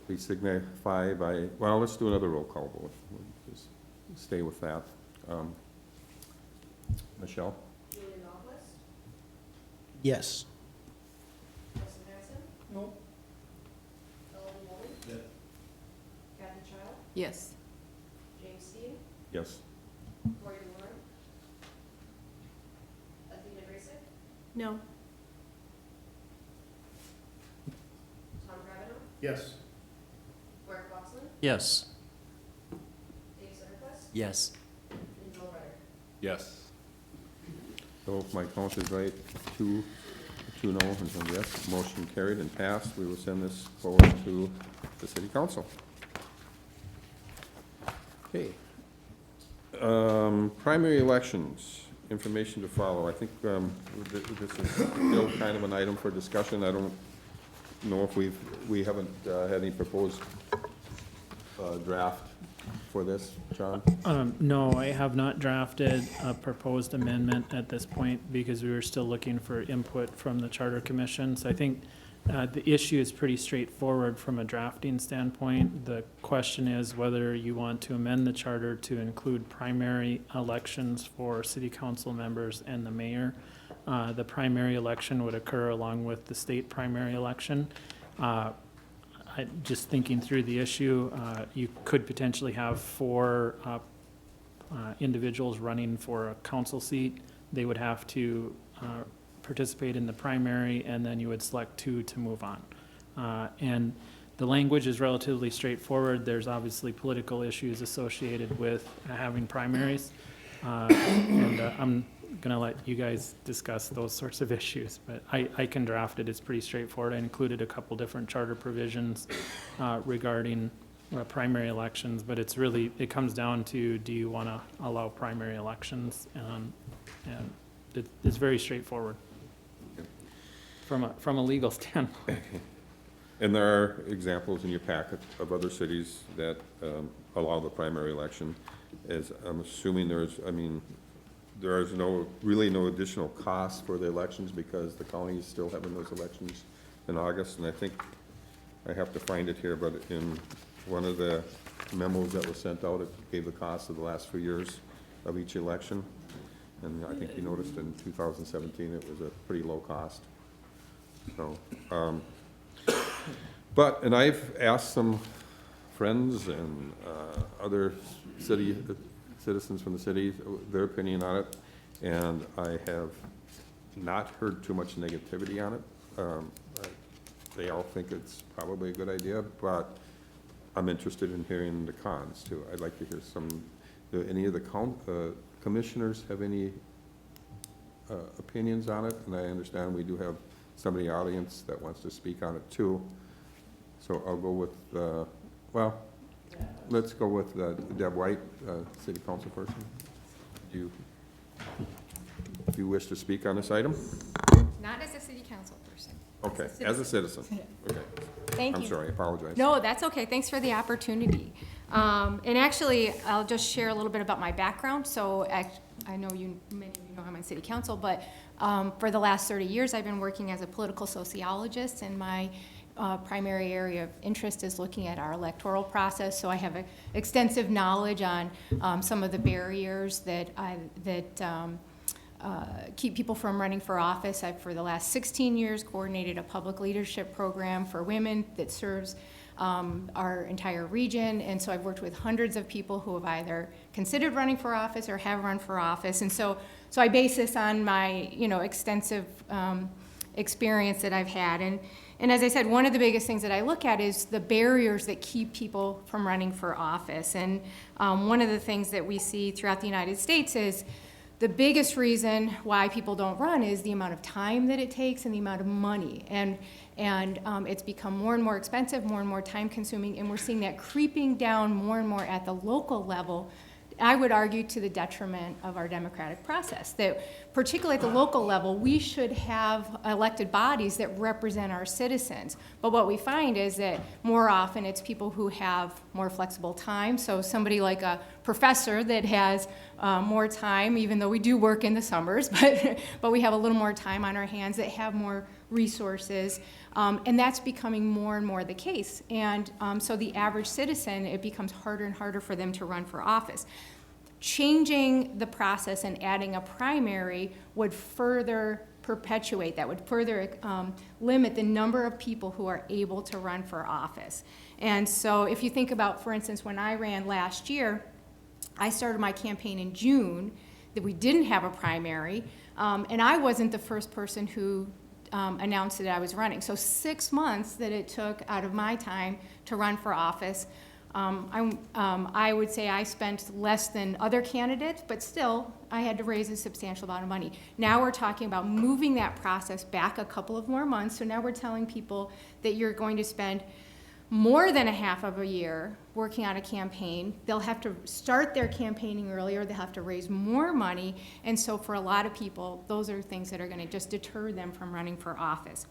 Please signify by, well, let's do another roll call vote. We'll just stay with that. Michelle? Julian Alquist, Yes. Russell Hanson, No. Elvin Coleman, Yes. Kathy Child, Yes. James Dean, Yes. Corey Demore, Athena Grayson, No. Tom Kavanaugh, Yes. Mark Foxley, Yes. Dave Setterfest, Yes. and Joel Ryder. Yes. So if my count is right, 2 no, and 1 yes, motion carried and passed. We will send this forward to the city council. Okay. Primary elections, information to follow. I think this is still kind of an item for discussion. I don't know if we haven't had any proposed draft for this, John? No, I have not drafted a proposed amendment at this point because we were still looking for input from the Charter Commission. So I think the issue is pretty straightforward from a drafting standpoint. The question is whether you want to amend the charter to include primary elections for city council members and the mayor. The primary election would occur along with the state primary election. Just thinking through the issue, you could potentially have 4 individuals running for a council seat. They would have to participate in the primary, and then you would select 2 to move on. And the language is relatively straightforward. There's obviously political issues associated with having primaries. And I'm going to let you guys discuss those sorts of issues, but I can draft it. It's pretty straightforward. I included a couple different charter provisions regarding primary elections, but it's really, it comes down to, do you want to allow primary elections? And it's very straightforward from a legal standpoint. And there are examples in your packet of other cities that allow the primary election. As I'm assuming there's, I mean, there is really no additional cost for the elections because the county is still having those elections in August. And I think, I have to find it here, but in one of the memos that was sent out, it gave the cost of the last few years of each election. And I think you noticed in 2017, it was a pretty low cost. So, but, and I've asked some friends and other citizens from the city, their opinion on it, and I have not heard too much negativity on it. They all think it's probably a good idea, but I'm interested in hearing the cons too. I'd like to hear some, do any of the commissioners have any opinions on it? And I understand we do have somebody in the audience that wants to speak on it too. So I'll go with, well, let's go with Deb White, city council person. Do you wish to speak on this item? Not as a city council person. Okay, as a citizen. Okay. Thank you. I'm sorry, I apologize. No, that's okay. Thanks for the opportunity. And actually, I'll just share a little bit about my background. So I know many of you know I'm on city council, but for the last 30 years, I've been working as a political sociologist, and my primary area of interest is looking at our electoral process. So I have extensive knowledge on some of the barriers that keep people from running for office. I've, for the last 16 years, coordinated a public leadership program for women that serves our entire region. And so I've worked with hundreds of people who have either considered running for office or have run for office. And so I base this on my, extensive experience that I've had. And as I said, one of the biggest things that I look at is the barriers that keep people from running for office. And one of the things that we see throughout the United States is the biggest reason why people don't run is the amount of time that it takes and the amount of money. And it's become more and more expensive, more and more time consuming, and we're seeing that creeping down more and more at the local level, I would argue to the detriment of our democratic process. That particularly at the local level, we should have elected bodies that represent our citizens. But what we find is that more often it's people who have more flexible time. So somebody like a professor that has more time, even though we do work in the summers, but we have a little more time on our hands, that have more resources. And that's becoming more and more the case. And so the average citizen, it becomes harder and harder for them to run for office. Changing the process and adding a primary would further perpetuate that, would further limit the number of people who are able to run for office. And so if you think about, for instance, when I ran last year, I started my campaign in June, that we didn't have a primary, and I wasn't the first person who announced that I was running. So 6 months that it took out of my time to run for office. I would say I spent less than other candidates, but still I had to raise a substantial amount of money. Now we're talking about moving that process back a couple of more months. So now we're telling people that you're going to spend more than a half of a year working on a campaign. They'll have to start their campaigning earlier. They'll have to raise more money. And so for a lot of people, those are things that are going to just deter them from running for office.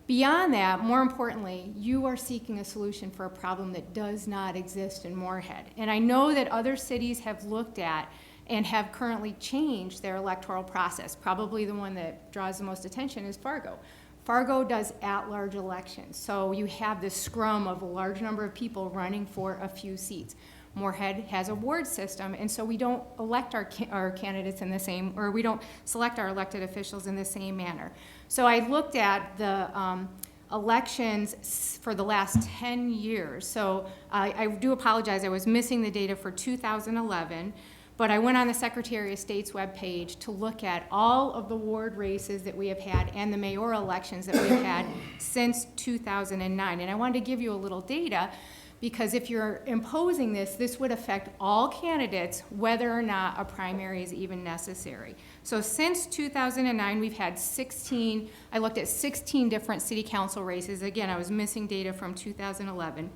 Beyond that, more importantly, you are seeking a solution for a problem that does not exist in Moorhead. And I know that other cities have looked at and have currently changed their electoral process. Probably the one that draws the most attention is Fargo. Fargo does at-large elections, so you have this scrum of a large number of people running for a few seats. Moorhead has a ward system, and so we don't elect our candidates in the same, or we don't select our elected officials in the same manner. So I looked at the elections for the last 10 years. So I do apologize, I was missing the data for 2011. But I went on the Secretary of State's webpage to look at all of the ward races that we have had and the mayoral elections that we've had since 2009. And I wanted to give you a little data, because if you're imposing this, this would affect all candidates, whether or not a primary is even necessary. So since 2009, we've had 16, I looked at 16 different city council races. Again, I was missing data from 2011.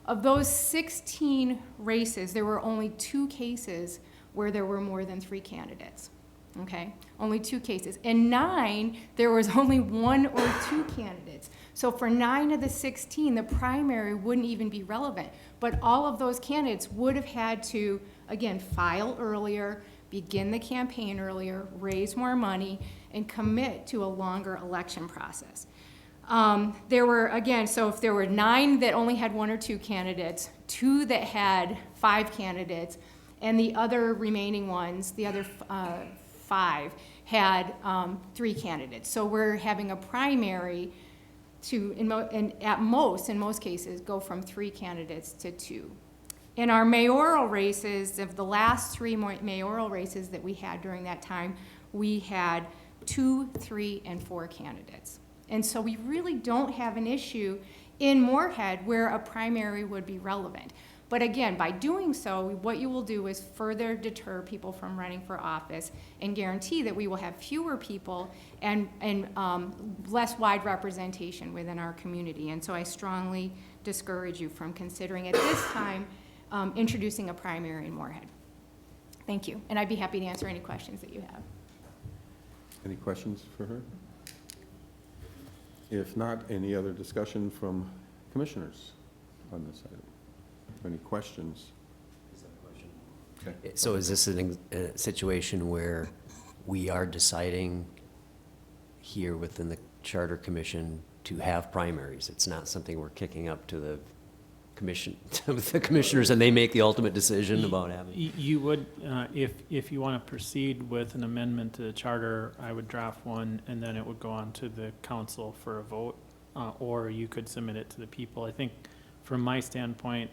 Of those 16 races, there were only 2 cases where there were more than 3 candidates, okay? Only 2 cases. In 9, there was only 1 or 2 candidates. So for 9 of the 16, the primary wouldn't even be relevant. But all of those candidates would have had to, again, file earlier, begin the campaign earlier, raise more money, and commit to a longer election process. There were, again, so if there were 9 that only had 1 or 2 candidates, 2 that had 5 candidates, and the other remaining ones, the other 5, had 3 candidates. So we're having a primary to, in most cases, go from 3 candidates to 2. In our mayoral races, of the last 3 mayoral races that we had during that time, we had 2, 3, and 4 candidates. And so we really don't have an issue in Moorhead where a primary would be relevant. But again, by doing so, what you will do is further deter people from running for office and guarantee that we will have fewer people and less wide representation within our community. And so I strongly discourage you from considering at this time introducing a primary in Moorhead. Thank you. And I'd be happy to answer any questions that you have. Any questions for her? If not, any other discussion from commissioners on this item? Any questions? Is that a question? So is this a situation where we are deciding here within the Charter Commission to have primaries? It's not something we're kicking up to the commission, to the commissioners, and they make the ultimate decision about having? You would, if you want to proceed with an amendment to the charter, I would draft one, and then it would go on to the council for a vote, or you could submit it to the people. I think, from my standpoint,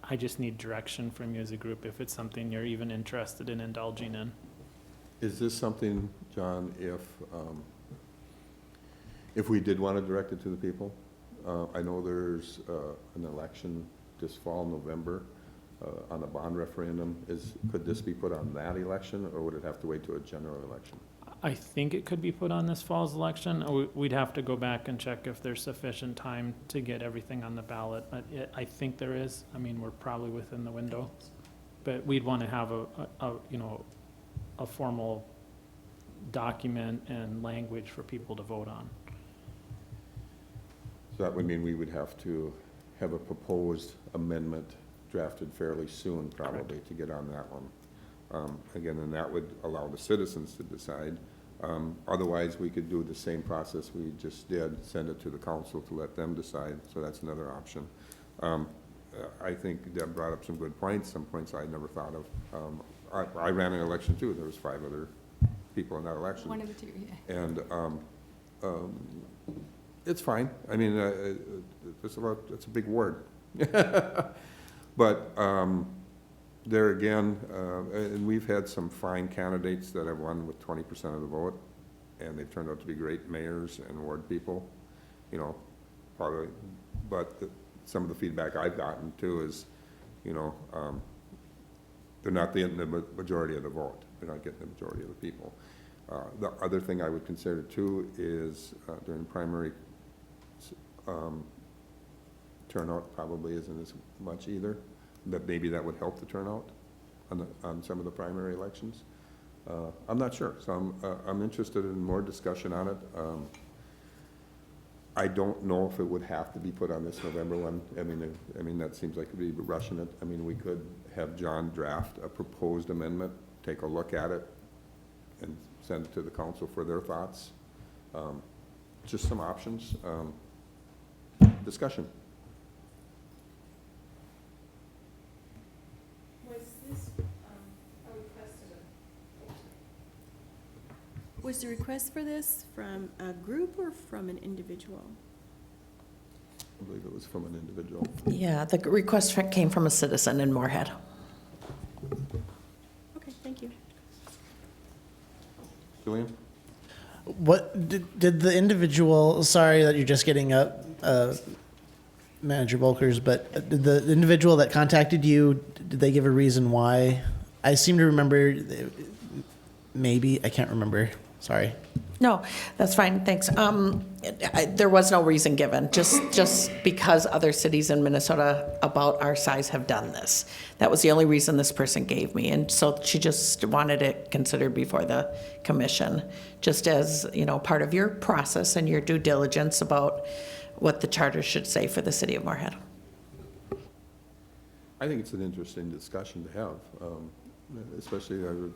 I just need direction from you as a group if it's something you're even interested in indulging in. Is this something, John, if we did want to direct it to the people? I know there's an election this fall, November, on a bond referendum. Could this be put on that election, or would it have to wait to a general election? I think it could be put on this fall's election. We'd have to go back and check if there's sufficient time to get everything on the ballot. I think there is. I mean, we're probably within the window. But we'd want to have a formal document and language for people to vote on. So that would mean we would have to have a proposed amendment drafted fairly soon, probably, to get on that one. Again, and that would allow the citizens to decide. Otherwise, we could do the same process we just did, send it to the council to let them decide, so that's another option. I think Deb brought up some good points, some points I never thought of. I ran an election too. There was 5 other people in that election. One of the 2, yeah. And it's fine. I mean, it's a big word. But there again, and we've had some fine candidates that have won with 20% of the vote, and they've turned out to be great mayors and ward people, probably. But some of the feedback I've gotten too is, they're not getting the majority of the vote. They're not getting the majority of the people. The other thing I would consider too is during primary turnout probably isn't as much either. That maybe that would help the turnout on some of the primary elections. I'm not sure, so I'm interested in more discussion on it. I don't know if it would have to be put on this November one. I mean that seems like it'd be rushing it. I mean, we could have John draft a proposed amendment, take a look at it, and send it to the council for their thoughts. Just some options. Discussion. Was the request for this from a group or from an individual? I believe it was from an individual. Yeah, the request came from a citizen in Moorhead. Okay, thank you. Julian? What did the individual, sorry that you're just getting up, Manager Volkers, but did the individual that contacted you, did they give a reason why? I seem to remember, maybe, I can't remember, sorry. No, that's fine, thanks. There was no reason given, just because other cities in Minnesota about our size have done this. That was the only reason this person gave me, and so she just wanted it considered before the commission, just as, part of your process and your due diligence about what the charter should say for the city of Moorhead. I think it's an interesting discussion to have, especially that it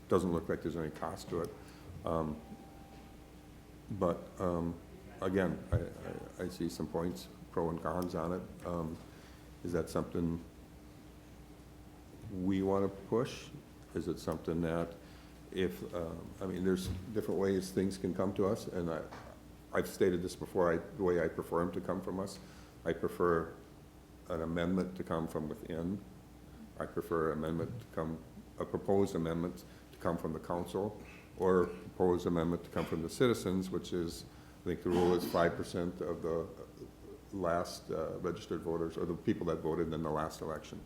doesn't look like there's any cost to it. But again, I see some points, pro and cons on it. Is that something we want to push? Is it something that there's different ways things can come to us, and I've stated this before, the way I prefer them to come from us. I prefer an amendment to come from within. I prefer a proposed amendment to come from the council, or proposed amendment to come from the citizens, which is, I think the rule is 5% of the last registered voters, or the people that voted in the last election.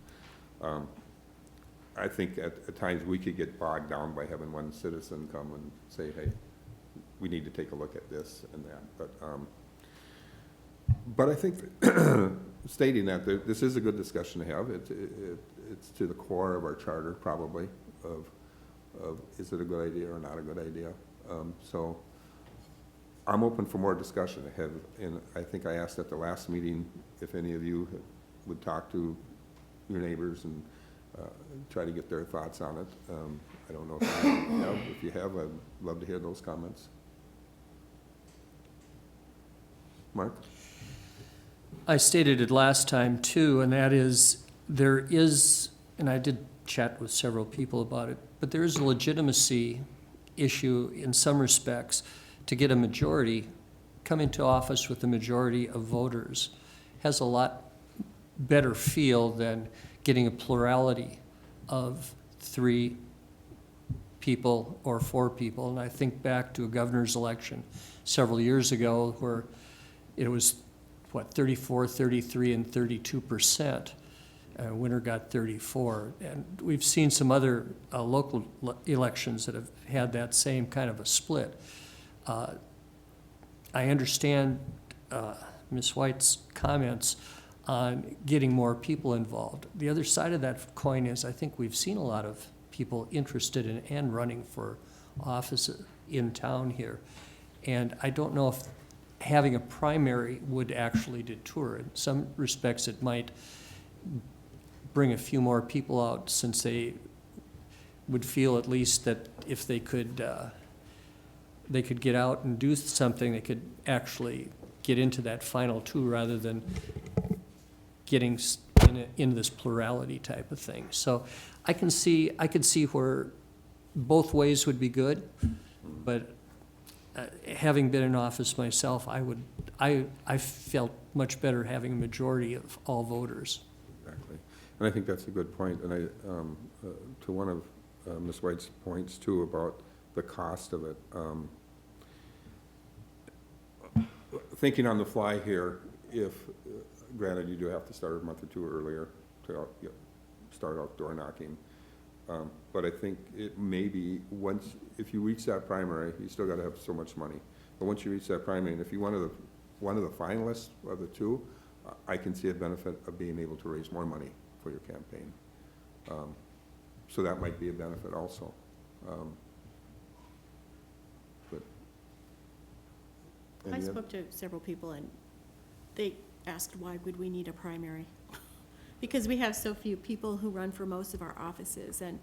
I think at times we could get bogged down by having one citizen come and say, hey, we need to take a look at this and that. But I think stating that this is a good discussion to have. It's to the core of our charter, probably, of is it a good idea or not a good idea. So I'm open for more discussion. And I think I asked at the last meeting if any of you would talk to your neighbors and try to get their thoughts on it. I don't know if you have, I'd love to hear those comments. Mark? I stated it last time too, and that is, there is, and I did chat with several people about it, but there is a legitimacy issue in some respects to get a majority, come into office with a majority of voters, has a lot better feel than getting a plurality of 3 people or 4 people. And I think back to a governor's election several years ago where it was, 34, 33, and 32%. Winner got 34. And we've seen some other local elections that have had that same kind of a split. I understand Ms. White's comments on getting more people involved. The other side of that coin is I think we've seen a lot of people interested in and running for office in town here. And I don't know if having a primary would actually deter. In some respects, it might bring a few more people out since they would feel at least that if they could get out and do something, they could actually get into that final 2 rather than getting into this plurality type of thing. So I could see where both ways would be good, but having been in office myself, I felt much better having a majority of all voters. Exactly. And I think that's a good point. And to one of Ms. White's points too about the cost of it. Thinking on the fly here, if, granted, you do have to start a month or 2 earlier to start outdoor knocking. But I think it may be if you reach that primary, you still gotta have so much money. But once you reach that primary, and if you're one of the finalists of the 2, I can see a benefit of being able to raise more money for your campaign. So that might be a benefit also. But I spoke to several people and they asked why would we need a primary? Because we have so few people who run for most of our offices, and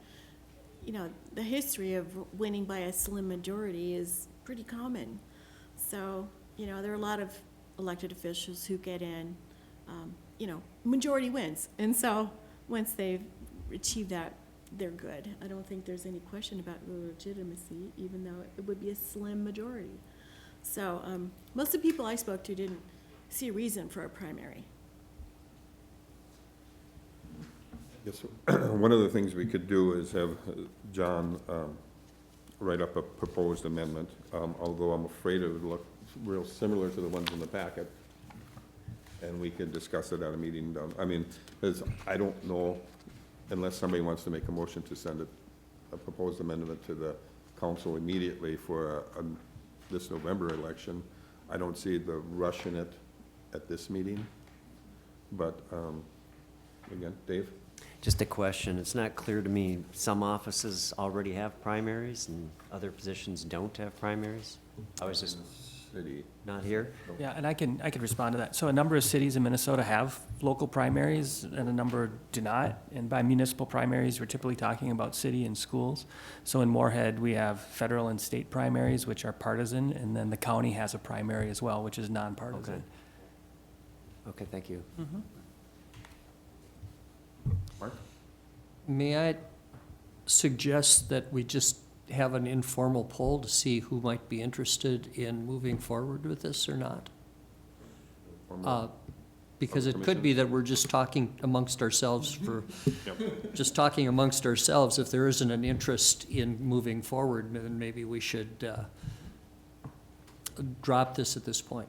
you know, the history of winning by a slim majority is pretty common. So, you know, there are a lot of elected officials who get in, you know, majority wins. And so once they've achieved that, they're good. I don't think there's any question about the legitimacy, even though it would be a slim majority. So most of the people I spoke to didn't see a reason for a primary. Yes, one of the things we could do is have John write up a proposed amendment, although I'm afraid it would look real similar to the ones in the packet, and we could discuss it at a meeting. I mean, because I don't know, unless somebody wants to make a motion to send a proposed amendment to the council immediately for this November election, I don't see the rush in it at this meeting. But again, Dave? Just a question. It's not clear to me, some offices already have primaries and other positions don't have primaries? I was just not here. Yeah, and I can respond to that. So a number of cities in Minnesota have local primaries and a number do not. And by municipal primaries, we're typically talking about city and schools. So in Moorhead, we have federal and state primaries, which are partisan, and then the county has a primary as well, which is nonpartisan. Okay, thank you. Mm-hmm. Mark? May I suggest that we just have an informal poll to see who might be interested in moving forward with this or not? Because it could be that we're just talking amongst ourselves just talking amongst ourselves. If there isn't an interest in moving forward, then maybe we should drop this at this point.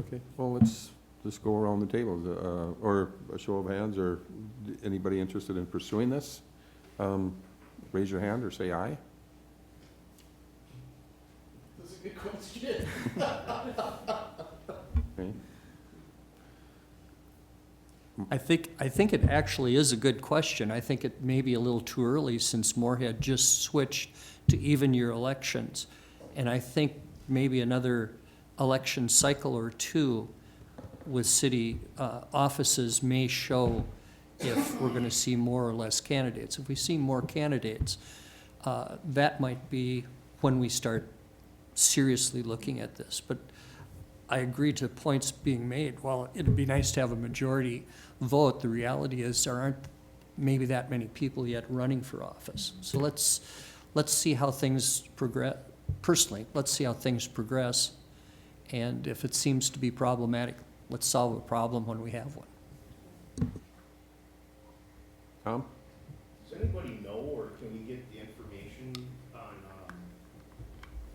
Okay, well, let's just go around the table, or a show of hands, or anybody interested in pursuing this? Raise your hand or say aye. That's a good question. Okay. I think it actually is a good question. I think it may be a little too early since Moorhead just switched to even year elections. And I think maybe another election cycle or 2 with city offices may show if we're gonna see more or less candidates. If we see more candidates, that might be when we start seriously looking at this. But I agree to points being made. Well, it'd be nice to have a majority vote. The reality is there aren't maybe that many people yet running for office. So let's see how things progress. Personally, let's see how things progress. And if it seems to be problematic, let's solve a problem when we have one. Tom? Does anybody know, or can we get the information on,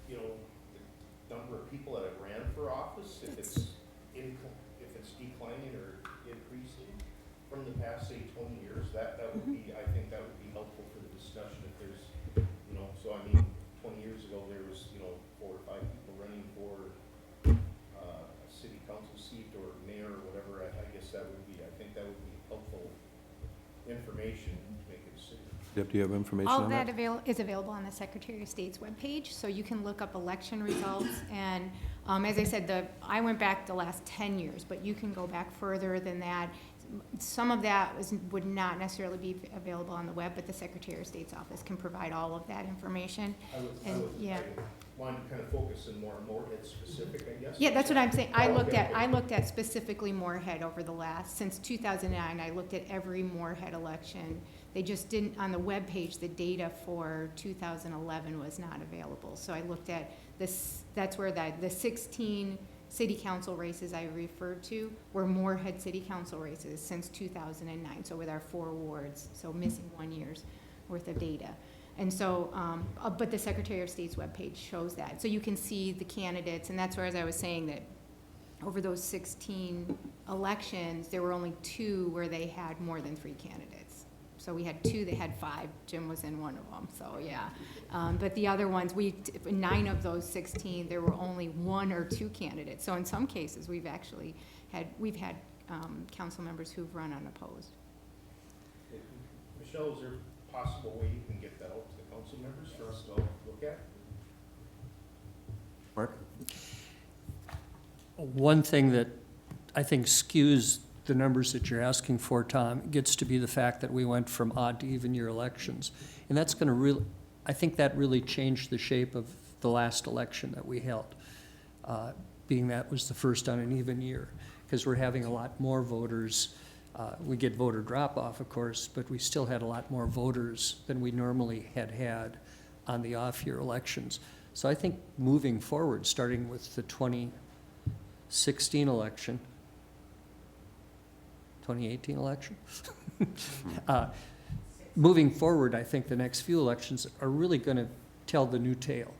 you know, the number of people that have ran for office, if it's declining or increasing from the past, say, 20 years? That would be, I think that would be helpful for the discussion if there's, you know, so I mean, 20 years ago, there was, you know, 4 or 5 people running for a city council seat or mayor or whatever. I guess that would be, I think that would be helpful information to make a decision. Deb, do you have information All on of that that? is available on the Secretary of State's webpage, so you can look up election results. And as I said, I went back the last 10 years, but you can go back further than that. Some of that would not necessarily be available on the web, but the Secretary of State's office can provide all of that information. I wanted to kind of focus in more Moorhead specific, I guess. Yeah, that's what I'm saying. I Oh, looked okay, at, okay. I looked at specifically Moorhead over the since 2009, I looked at every Moorhead election. They just didn't, on the webpage, the data for 2011 was not available. So I looked at this, that's where the 16 city council races I referred to were Moorhead city council races since 2009. So with our 4 wards, so missing 1 year's worth of data. And so, but the Secretary of State's webpage shows that. So you can see the candidates, and that's where, as I was saying, that over those 16 elections, there were only 2 where they had more than 3 candidates. So we had 2 that had 5. Jim was in one of them, so yeah. But the other ones, 9 of those 16, there were only 1 or 2 candidates. So in some cases, we've had council members who've run unopposed. Michelle, is there a possible way you can get that out to the council members for us to all look at? Mark? One thing that I think skews the numbers that you're asking for, Tom, gets to be the fact that we went from odd to even year elections. And that's going to I think that really changed the shape of the last election that we held, being that was the first on an even year, because we're having a lot more voters. We get voter drop-off, of course, but we still had a lot more voters than we normally had on the off-year elections. So I think moving forward, starting with the 2016 election, 2018 election, moving forward, I think the next few elections are really going to tell the new tale.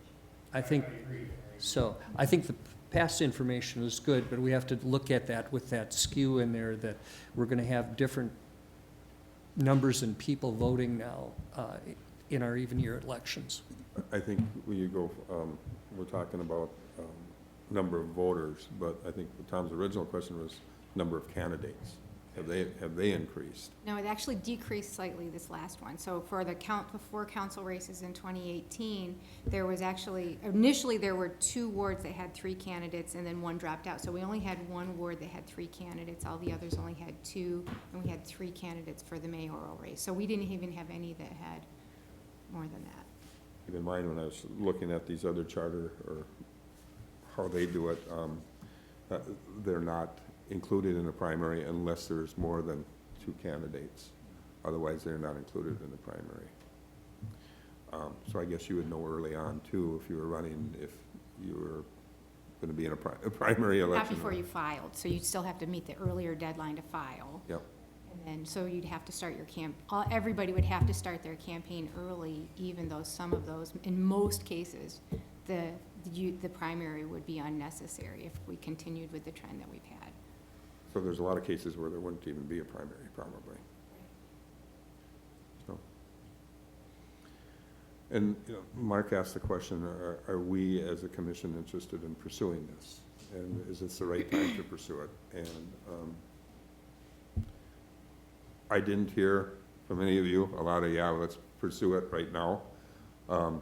I think, so I think the past information is good, but we have to look at that with that skew in there, that we're going to have different numbers and people voting now in our even year elections. I think when you go, we're talking about number of voters, but I think Tom's original question was number of candidates. Have they increased? No, it actually decreased slightly this last one. So for the 4 council races in 2018, there was actually, initially there were 2 wards that had 3 candidates and then 1 dropped out. So we only had 1 ward that had 3 candidates. All the others only had 2, and we had 3 candidates for the mayoral race. So we didn't even have any that had more than that. Keep in mind, when I was looking at these other charter, or how they do it, they're not included in the primary unless there's more than 2 candidates. Otherwise, they're not included in the primary. So I guess you would know early on too, if you were running, if you were going to be in a primary election. Not before you filed, so you'd still have to meet the earlier deadline to file. Yep. And then, so you'd have to start your everybody would have to start their campaign early, even though some of those, in most cases, the primary would be unnecessary if we continued with the trend that we've had. So there's a lot of cases where there wouldn't even be a primary, probably. So. And you know, Mark asked the question, are we as a commission interested in pursuing this? And is this the right time to pursue it? And I didn't hear from any of you a lot of, yeah, let's pursue it right now. So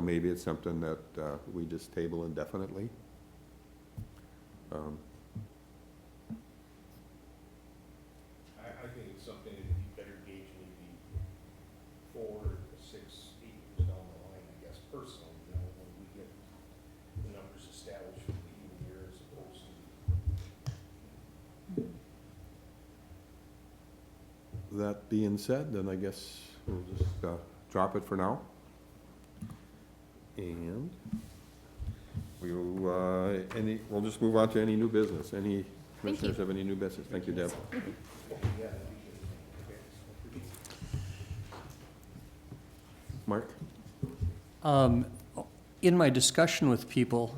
maybe it's something that we just table indefinitely. I think it's that being said, then I guess we'll just drop it for now. And we'll just move on to any new business. Any commissioners have any new business? Thank you, Deb. Mark? In my discussion with people,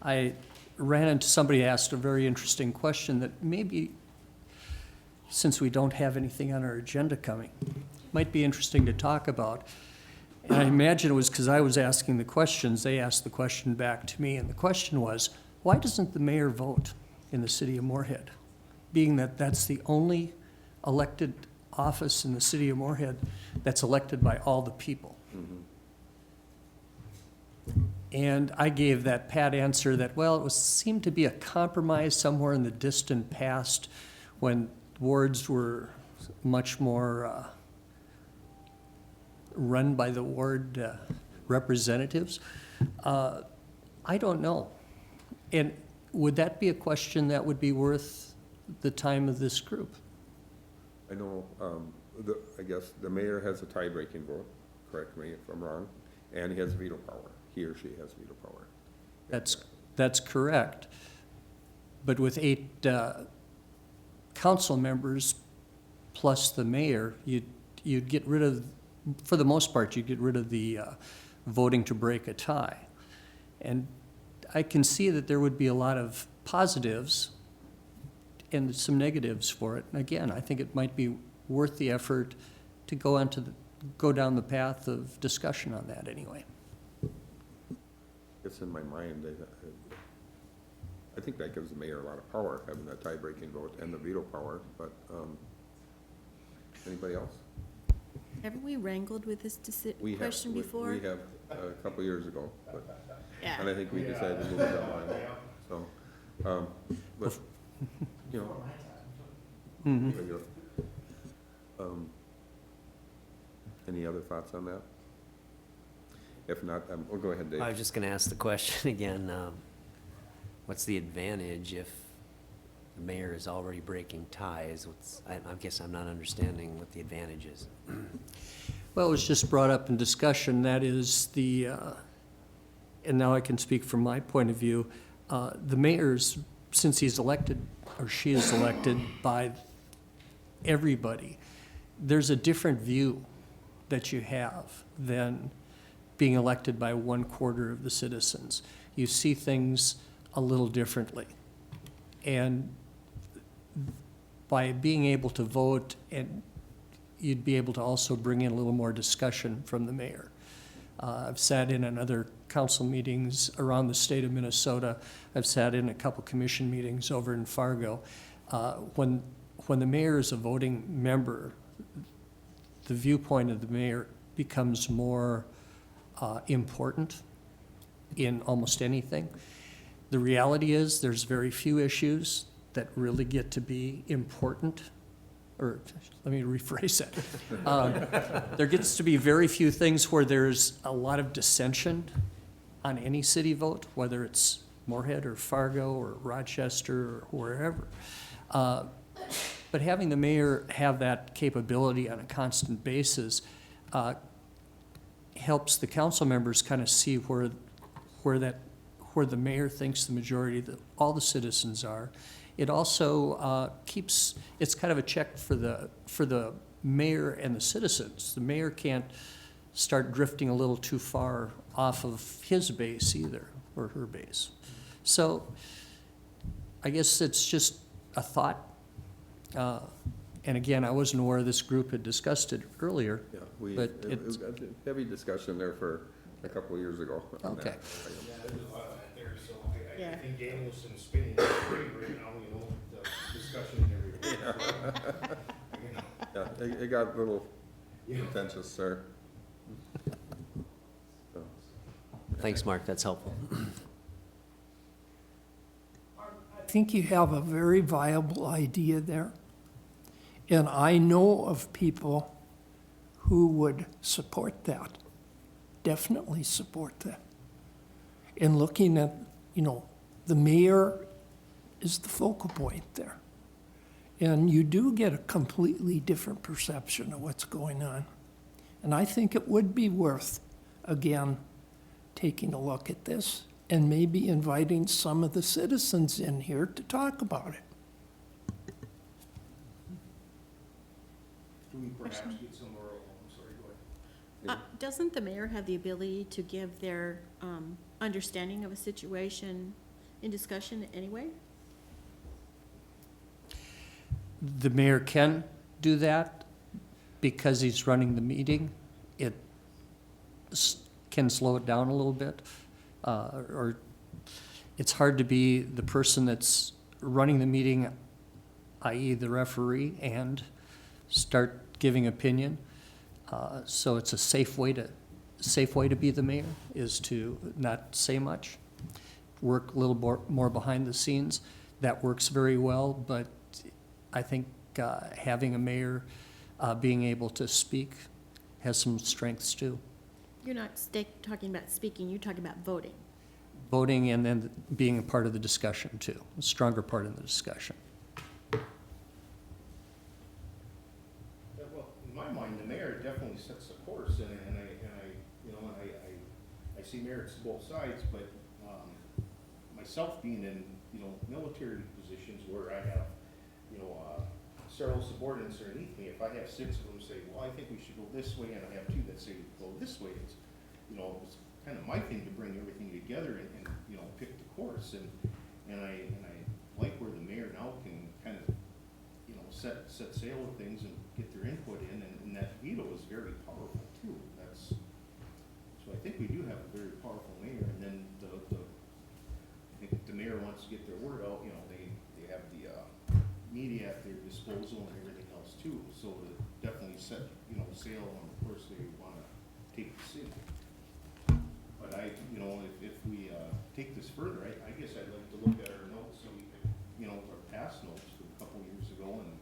I ran into somebody who asked a very interesting question that maybe, since we don't have anything on our agenda coming, might be interesting to talk about. And I imagine it was because I was asking the questions, they asked the question back to me, and the question was, why doesn't the mayor vote in the city of Moorhead? Being that that's the only elected office in the city of Moorhead that's elected by all the people. And I gave that pat answer that, well, it seemed to be a compromise somewhere in the distant past when wards were much more run by the ward representatives. I don't know. And would that be a question that would be worth the time of this group? I know, I guess the mayor has a tie-breaking vote, correct me if I'm wrong, and he has veto power. He or she has veto power. That's correct. But with 8 council members plus the mayor, you'd get rid of, for the most part, you'd get rid of the voting to break a tie. And I can see that there would be a lot of positives and some negatives for it. And again, I think it might be worth the effort to go down the path of discussion on that anyway. It's in my mind, I think that gives the mayor a lot of power, having that tie-breaking vote and the veto power, but, anybody else? Haven't we wrangled with this question before? We have a couple years ago, but, Yeah. and I think we decided to move it down line, so, but, you know. There you go. Any other thoughts on that? If not, we'll go ahead, Dave. I was just gonna ask the question again, what's the advantage if the mayor is already breaking ties? I guess I'm not understanding what the advantage is. Well, it was just brought up in discussion, that is and now I can speak from my point of view, the mayor's, since he's elected, or she is elected by everybody, there's a different view that you have than being elected by 1/4 of the citizens. You see things a little differently. And by being able to vote, and you'd be able to also bring in a little more discussion from the mayor. I've sat in on other council meetings around the state of Minnesota. I've sat in a couple commission meetings over in Fargo. When the mayor is a voting member, the viewpoint of the mayor becomes more important in almost anything. The reality is there's very few issues that really get to be important, or let me rephrase that. There gets to be very few things where there's a lot of dissension on any city vote, whether it's Moorhead or Fargo or Rochester or wherever. But having the mayor have that capability on a constant basis helps the council members kind of see where the mayor thinks the majority of all the citizens are. It also it's kind of a check for the mayor and the citizens. The mayor can't start drifting a little too far off of his base either, or her base. So I guess it's just a thought. And again, I wasn't aware this group had discussed it earlier. Yeah, but it was a heavy discussion there for a couple of years ago. On Okay. that. Yeah, there's a lot of that there, so I Yeah. think Danielson spinning the grave right now, you know, the discussion and everything. Yeah, it got a little contentious, sir. So, Thanks, Mark, that's helpful. I think you have a very viable idea there. And I know of people who would support that, definitely support that. And looking at, the mayor is the focal point there. And you do get a completely different perception of what's going on. And I think it would be worth, again, taking a look at this and maybe inviting some of the citizens in here to talk about it. Do we perhaps get some more, I'm sorry, go ahead. Doesn't the mayor have the ability to give their understanding of a situation in discussion anyway? The mayor can do that because he's running the meeting. It can slow it down a little bit. Or it's hard to be the person that's running the meeting, i.e. the referee, and start giving opinion. So it's a safe way to be the mayor is to not say much, work a little more behind the scenes. That works very well, but I think having a mayor being able to speak has some strengths too. You're not talking about speaking, you're talking about voting. Voting and then being a part of the discussion too, a stronger part of the discussion. Yeah, well, in my mind, the mayor definitely sets the course, and I see merits to both sides, but, myself being in, military positions where I have, several subordinates underneath me, if I have 6 of them say, well, I think we should go this way, and I have 2 that say go this way, it's kind of my thing to bring everything together and pick the course, and I like where the mayor now can kind of, set sail with things and get their input in, and that veto is very powerful too. So I think we do have a very powerful mayor, and then I think if the mayor wants to get their word out, they have the media at their disposal and everything else too, so to definitely set, sail on the course they want to take the city. But if we take this further, I guess I'd like to look at our notes, so we could, our past notes from a couple years ago, and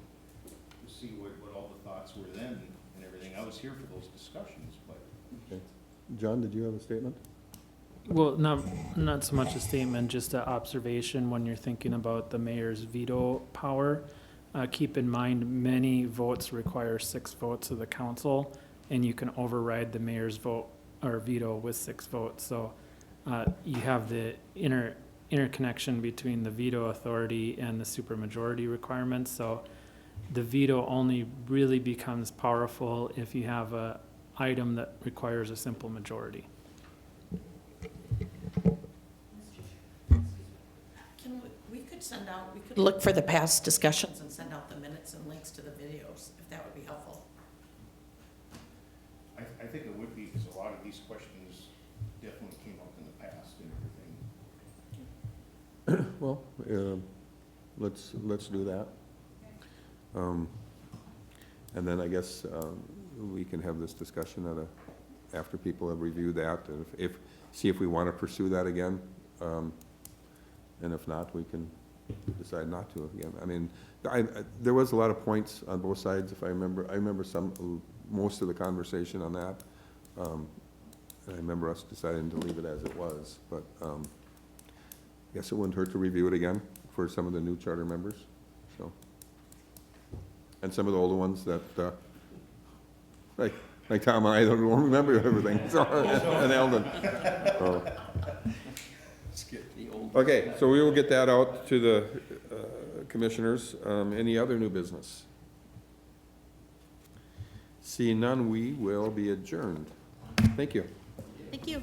to see what all the thoughts were then and everything. I was here for those discussions, but. Okay. John, did you have a statement? Well, not so much a statement, just an observation when you're thinking about the mayor's veto power. Keep in mind, many votes require 6 votes of the council, and you can override the mayor's vote or veto with 6 votes. So you have the interconnection between the veto authority and the supermajority requirements. So the veto only really becomes powerful if you have a item that requires a simple majority. We could look for the past discussions and send out the minutes and links to the videos, if that would be helpful. I think it would be, because a lot of these questions definitely came up in the past and everything. Well, let's do that. And then I guess we can have this discussion after people have reviewed that, and see if we want to pursue that again. And if not, we can decide not to again. I mean, there was a lot of points on both sides, if I remember. I remember most of the conversation on that. And I remember us deciding to leave it as it was, but I guess it wouldn't hurt to review it again for some of the new charter members, so. And some of the older ones that, like Tom and I don't remember everything, so, and Eldon. So. Okay, so we will get that out to the commissioners. Any other new business? Seeing none, we will be adjourned. Thank you. Thank you.